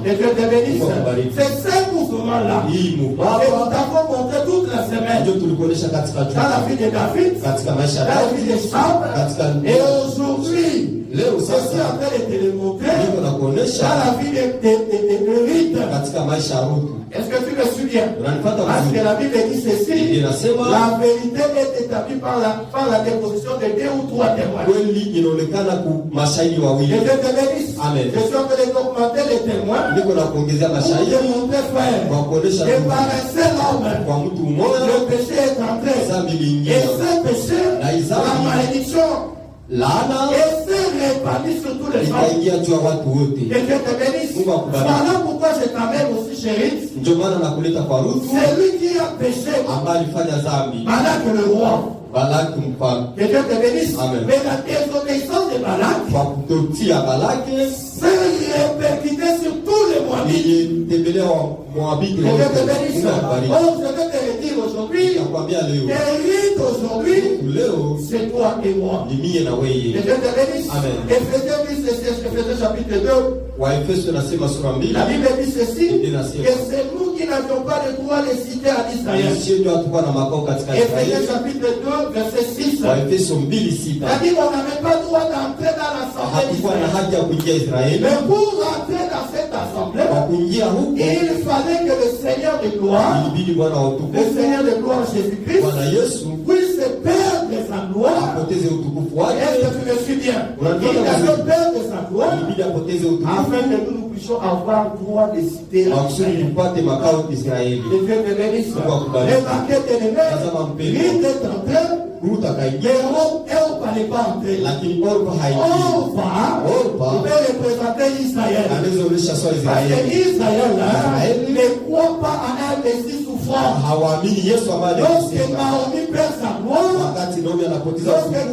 Que Dieu te bénisse. C'est ce mouvement-là. Et nous avons montré toute la semaine dans la vie de David, dans la vie de Saul, et aujourd'hui, je suis en train de te le montrer dans la vie de Ruth. Est-ce que tu me souviens? Parce que la Bible dit ceci, la vérité est établie par la déposition de 2 ou 3 témoins. Que Dieu te bénisse. Je suis en train de documenter les témoins pour te montrer, frère, que par un seul homme, le péché est entré. Et ce péché, la malédiction, et s'est répandu sur tous les hommes. Que Dieu te bénisse. Voilà pourquoi je t'amène aussi, chérie. C'est lui qui a péché. Balak le roi. Que Dieu te bénisse. Mais la désobéissance de Balak s'est répercutée sur tous les Moabites. Que Dieu te bénisse. Oh, je vais te le dire aujourd'hui. Hérite aujourd'hui, c'est toi et moi. Que Dieu te bénisse. Éphésiens chapitre 2. La Bible dit ceci, que c'est nous qui n'avions pas le droit de citer à Israël. Éphésiens chapitre 2, verset 6. C'est-à-dire qu'on n'avait pas le droit d'entrer dans l'assemblée d'Israël. Mais pour entrer dans cette assemblée, il fallait que le Seigneur de gloire, le Seigneur de gloire Jésus-Christ, puisse perdre sa gloire. Est-ce que tu me suis bien? Il avait perdre sa gloire afin que nous puissions avoir droit de citer à Israël. Que Dieu te bénisse. Remarquez, tes il est entré. Mais on ne parlait pas entrer. On va représenter Israël. Parce que Israël ne croit pas à un Messie souffrant. Lorsque Naomi perd sa gloire, lorsque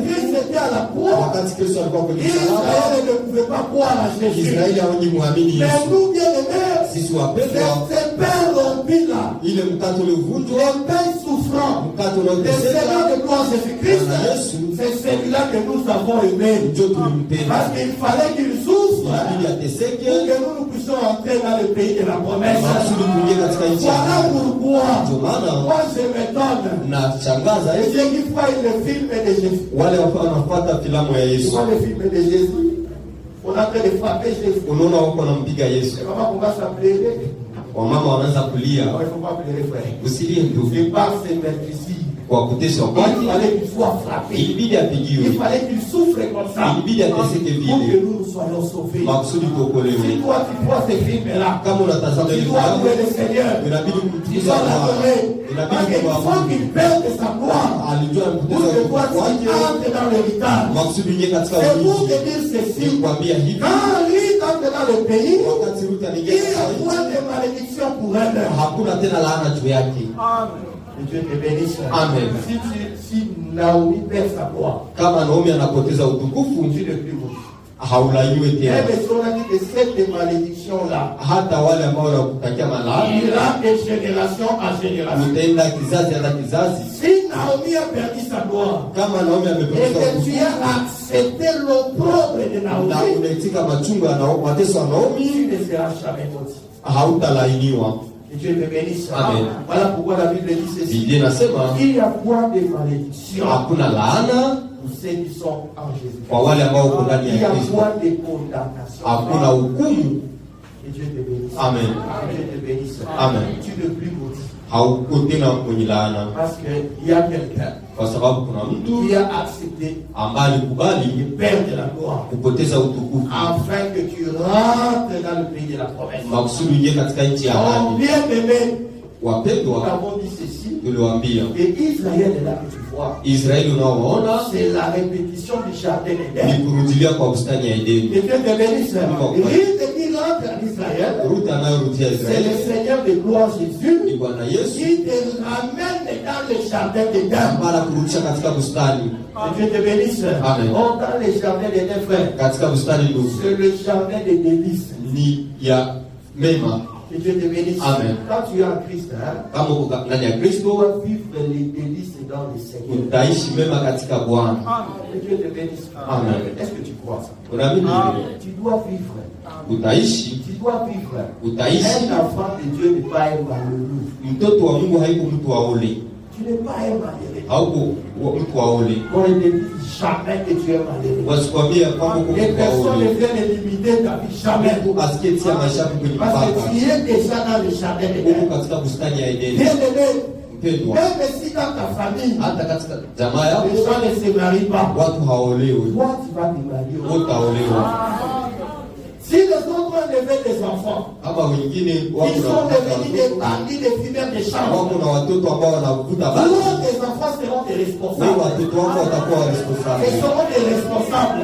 Christ était à la croix, Israël ne pouvait pas croire à Jésus. Mais nous, bien aimés, c'est Père rempli là, le Père souffrant, le Seigneur de gloire Jésus-Christ, c'est celui-là que nous avons aimé. Parce qu'il fallait qu'il souffre pour que nous puissions entrer dans le pays de la promesse. Voilà pourquoi moi je m'étonne. Et j'ai qui voit le film de Jésus. Tu vois le film de Jésus. On est en train de frapper Jésus. Et comment on va s'appeler? Wamama wanaanza kulia. Il ne faut pas pleurer, frère. Usilie ndugu. C'est pas ces meurtrissures. Kwa kuteswa Il fallait qu'il soit frappé. ilibidi apigiwe. Il fallait qu'il souffre comme ça. Ilibidi ateseke Pour que vile nous soyons sauvés. makusudi tuokolewe. Si toi tu vois ces films-là, Kama unatazama tu ile dois filamu, louer le Seigneur. inabidi Tu kumtukuza dois Bwana. l'adorer. Parce qu'il faut qu'il perde sa gloire. Alijua Pour kupoteza que toi utukufu tu wake entres dans l'héritage. makusudi ingie katika C'est pour te ulinzi. dire ceci. Nikwambia hivi, Quand lui entre dans le pays, wakati Ruth il anaingia n'y a katika point nchi, de malédiction pour elle. hakuna tena laana juu yake. Que Dieu te bénisse. Amen. Si Naomi perd sa gloire, Kama Naomi anapoteza utukufu, tu ne plus beau. haulaiwe Mais tena. on a dit que cette malédiction-là Hata wale ambao wanakutakia malaana ira de génération en génération. utaenda kizazi hata kizazi. Si Naomi a perdu sa gloire Kama Naomi et amepoteza que tu utukufu as accepté l'opprobre de na Naomi, unaitika machungu ya mateso ya tu Naomi, ne seras jamais maudit. hautalainiwa. Que Que Dieu te bénisse. Amen. Voilà pourquoi la Bible dit ceci. Biblia inasema Il y a point de malédiction hakuna laana pour ceux qui sont en Jésus. kwa wale ambao wako ndani Il y ya a Kristo. point de condamnation. Hakuna hukumu. Que Dieu te bénisse. Amen. Que Dieu te bénisse. Amen. Tu ne plus maudit. Hauko tena kwenye laana, Parce qu'il y a quelqu'un kwa sababu kuna mtu qui a accepté ambaye de alikubali perdre la gloire kupoteza utukufu afin que tu rentres dans le pays de la promesse. makusudi ingie katika nchi ya Oh, ahadi. bien-aimé, nous Wapendwa, avons dit ceci. tuliwaambia Et Israël est là que tu vois. Israeli unaowaona C'est la répétition du jardin d'Éden. ni kurudilia kwa bustani ya Edeni. Que Dieu te bénisse. Rite qui rentre en Israël, Ruth anayorudia c'est Israeli le Seigneur de gloire Jésus ni Bwana Yesu qui te ramène dans le jardin d'Éden. ambaye anakurudisha katika bustani, Que Dieu te bénisse. Amen. Oh, dans le jardin d'Éden, frère, katika bustani ndugu c'est le jardin des délices. ni ya mema. Que Dieu te bénisse. Amen. Quand tu es en Christ, hein, Kama uko ndani ya tu Kristo dois vivre les délices dans le Seigneur. utaishi mema katika Bwana. Que Dieu te bénisse. Amen. Est-ce que tu crois ça? Unaamini hivyo? Tu dois vivre. Utaishi, Tu dois vivre. utaishi. Un enfant de Dieu n'est pas un malheureux. Mtoto wa Mungu haiko mtu wa ole, Tu n'es pas un malheureux. hauko mtu wa ole. On ne te dit jamais que tu es malheureux. Wasikwambia kwamba uko Les mtu wa personnes ole. ne viennent limiter ta vie jamais. Mungu asiketia maisha yako kwenye Parce mpaka. que tu es déjà dans le jardin Uko d'Éden. katika bustani ya Edeni. Bien-aimé, Mpendwa, même si dans ta famille, hata katika jamaa yako les gens ne se marient pas, watu hawaolewi, toi tu vas te marier. utaolewa. Si les autres ont élevé des enfants, Kama wengine ils wako sont devenus des na bandits, des fumeurs de chambre. wako na watoto ambao wanavuta Alors basi, tes enfants seront des wewe responsables. watoto wako watakuwa Ils responsable. seront des responsables,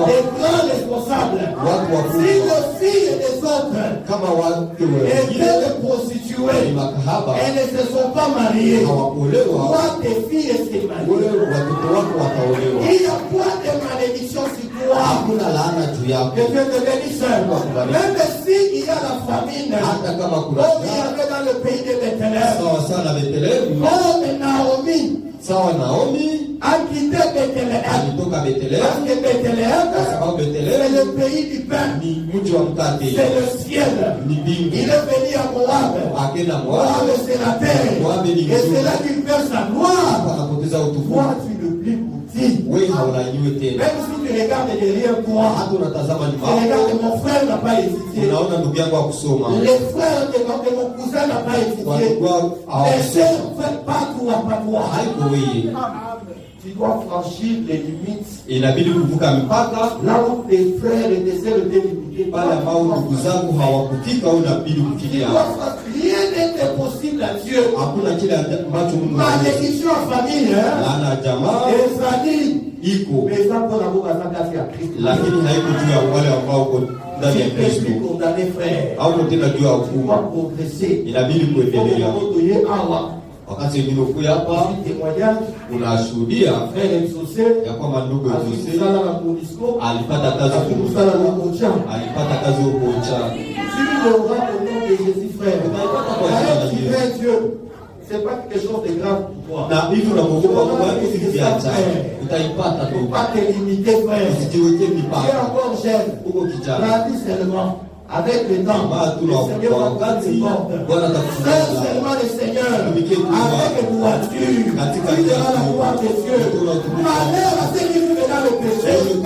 des grands responsables. Watu Si wakubwa les filles des autres kama wake étaient wengine des ni prostituées, makahaba elles ne se sont pas mariées. hawakuolewa, Toi, tes filles se marient. wewe watoto wako wataolewa. Il n'y a point de malédiction sur toi. Hakuna laana juu yako. Que Dieu te bénisse. Même s'il y a la famine, Hata kama kuna comme il y avait dans le pays de Bethléem, sawa sana Bethlehemu, comme Naomi sawa Naomi a quitté Bethléem. alitoka Parce Bethlehemu que Bethléem, kwa sababu c'est Bethlehemu le pays du pain. ni mji wa mkate, C'est le ciel. ni Il mbingu. est venu à Moab. Akenda Moab, Moabu, c'est la terre. Moab ni Et c'est là qu'il perd sa gloire. anapoteza utukufu. Toi, tu ne plus petit. Wewe haunajui tena, Même si tu regardes derrière toi, hata unatazama tu nyuma regardes yako, mon frère n'a pas étudié. unaona ndugu yangu akusoma, Les frères de mon cousin n'a pas étudié. watu wao Les hawakusoma, sœurs, pas toi, pas toi. haiko wewe. Tu dois franchir les limites. Inabidi kuvuka mipaka Là où tes frères et tes sœurs étaient limités. pale ambao ndugu zangu hawakufika, au inabidi kufikia. Rien n'est possible à Dieu. Hakuna kile ambacho Mungu anaweza. Malédiction en famille, hein? Laana ya jamaa Et famille. iko, Mais ça, pour la boca, ça casse à Christ. lakini haiko juu ya wale ambao wako ndani ya Tu peux Kristo, plus condamner, frère. au tena juu ya Tu hukumu. dois progresser. Inabidi kuendelea. Frère, Wakati wengine ukuya hapa témoignage, unashuhudia frère Exaucé, ya kwamba ndugu Jose Azumusala na Monisco, alipata kazi huko, Azumusala na Ocha. alipata kazi huko cha Si tu l'auras au nom de Jésus, frère, tu crains Dieu. C'est pas quelque chose de grave pour toi. na hivi unapokuwa kwa hivi viacha utaipata Il ne tu, faut pas te limiter, frère. usijiwekee Tu es mipaka. encore jeune. Huko kijana La vie seulement. Avec le temps, kama tu le Seigneur na va wakati te porte. Bwana Serve atakufunza seulement le Seigneur. Tumikie tu Avec droiture. Katika Tu verras la gloire de Dieu. Malheur à ceux qui vivent dans le péché. Vous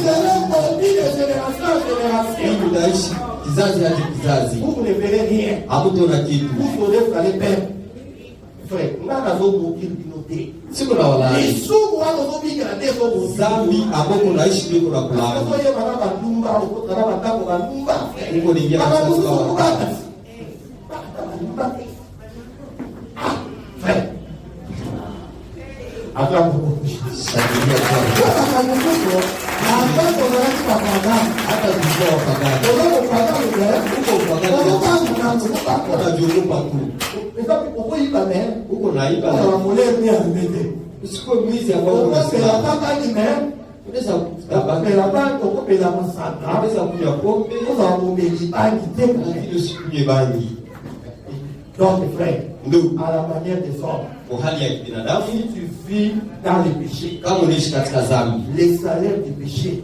serez maudits de génération en génération. ili utaishi kizazi hadi kizazi, Vous ne verrez rien. hamutaona kitu. Vous saurez faire les pères. Frère, on a raison pour qu'il noter. Siko na Les walai sous, on a raison pour qu'il noter. zambi ambao unaishi ndio kuna kulani huko niingia katika shangilia kwa hata kujua wapagani huko unajiogopa tu, huko naiba usikuwe mwizi ambao unasema unaweza kunywa pombe lakini usikunywe bangi. Donc, frère, Ndugu, à la manière des hommes, kwa hali ya kibinadamu, si tu vis dans le péché, kama unaishi katika dhambi, les salaires du péché,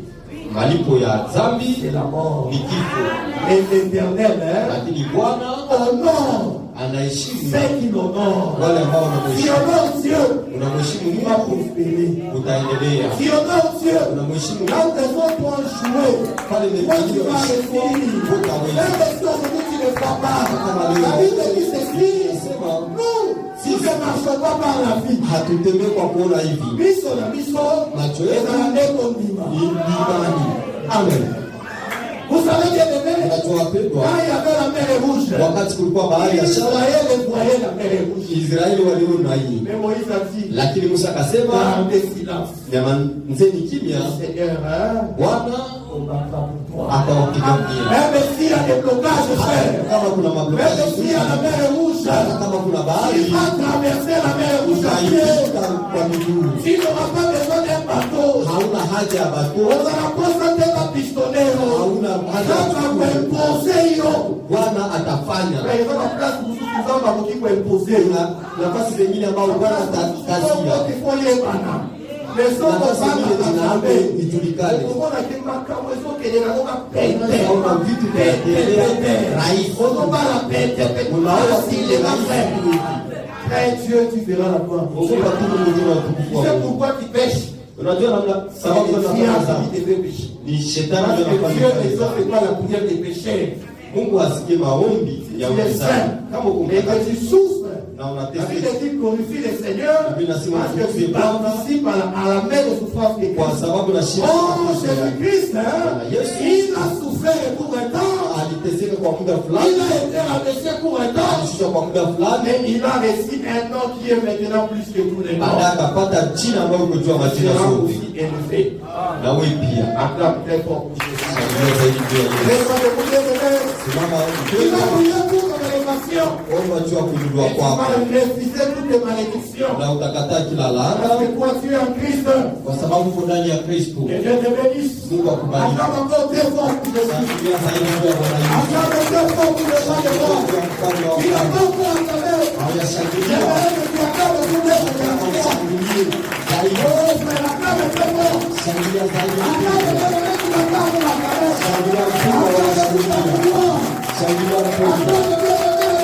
malipo ya dhambi c'est la mort. ni kifo, Et l'Éternel, lakini Bwana honore anaheshimu ceux qui l'honorent. wale ambao Si wanamheshimu. honore Dieu, Unamheshimu il va Mungu, prospérer. utaendelea. Si honore Dieu, Unamheshimu quand Mungu, les autres vont jouer, pale toi tu vas réussir. utaweza. Même si aujourd'hui tu ne crois pas, la Bible dit ceci, nous, si ne marchons pas par la vie, Hatutembei kwa kuona hivi, biso na biso, macho et yetu dans la déconduite. ni imani. Amen. Vous savez bien aimé, Unajua wapendwa, quand il y avait la mer rouge, wakati kulikuwa bahari ya Shamu, Israël voyait la mer rouge. Israeli waliona hii, Mais Moïse a dit, lakini Musa akasema, gardez silence. nyamazeni kimya, Seigneur, Bwana on va pas pour toi. atawapigania. Même s'il y a des blocages, Hata frère, kama kuna même mablokaji, s'il y a la mer rouge, hata kama kuna bahari, il va traverser la mer rouge à pied. utaipita kwa miguu. Tu n'auras pas besoin d'un bateau. Hauna haja ya On bato, aura besoin d'un pistonero. hauna haja ya Ça va kuchukua. imposer yo. Bwana atafanya. Mais il va la place pour tout ça, on va vous imposer. Kuna nafasi zingine ambazo Bwana atakazia, Il faut les bananes. Les autres nafasi zingine zinaambe ijulikane. Unaona vitu vinaendelea rahisi, Dieu, tu verras la gloire. ogopa tu mwingine wa utukufu Tu wa sais Mungu. pourquoi tu pêches? Unajua namna sababu C'est za le diable nafasi qui te fait pécher. ni shetani Parce ndio que Dieu anafanya ne kazi. fait pas la prière des pécheurs. Mungu asikie maombi ya Tu es mwenza. saint. Kama uko Et que mtakatifu tu souffres. na La unateseka Bible dit glorifie le Seigneur Bible inasema parce que tu mtukuze Bwana participes à la même souffrance que kwa Christ. sababu na shida Oh, Jésus-Christ, Bwana Yesu il a souffert pour un temps. aliteseka kwa muda Il fulani, a été rabaissé pour un temps. alishushwa kwa muda fulani, Mais il a reçu un nom qui est maintenant plus que tous les noms. baadaye akapata jina ambayo kujua Il majina sera zote. aussi élevé. Na wewe pia Acclame très fort pour Jésus. shangilia zaidi juu ya Yesu. Laisse-moi te prier demain. Simama Il va prier pour ton élévation. omba juu ya kuinuliwa Et tu vas kwako, refuser toutes les malédictions. na utakataa kila laana Parce que toi, tu es en Christ. kwa sababu uko ndani ya Kristo. Que Dieu te bénisse. Mungu akubariki. Acclame encore très fort pour Jésus. Shangilia zaidi juu ya Bwana Yesu. Acclame très fort pour le roi de roi. Juu ya mfalme wa Il a wafalme. beaucoup acclamé. Hawajashangilia. J'aimerais que tu acclames pour les gens. Shangilie zaidi. Oh, frère, acclame très fort. Shangilia zaidi. Acclame très fort. Tu acclames la caresse. Shangilia mkubwa wa Acclame shangilia. toute la gloire. Shangilia mkubwa. Acclame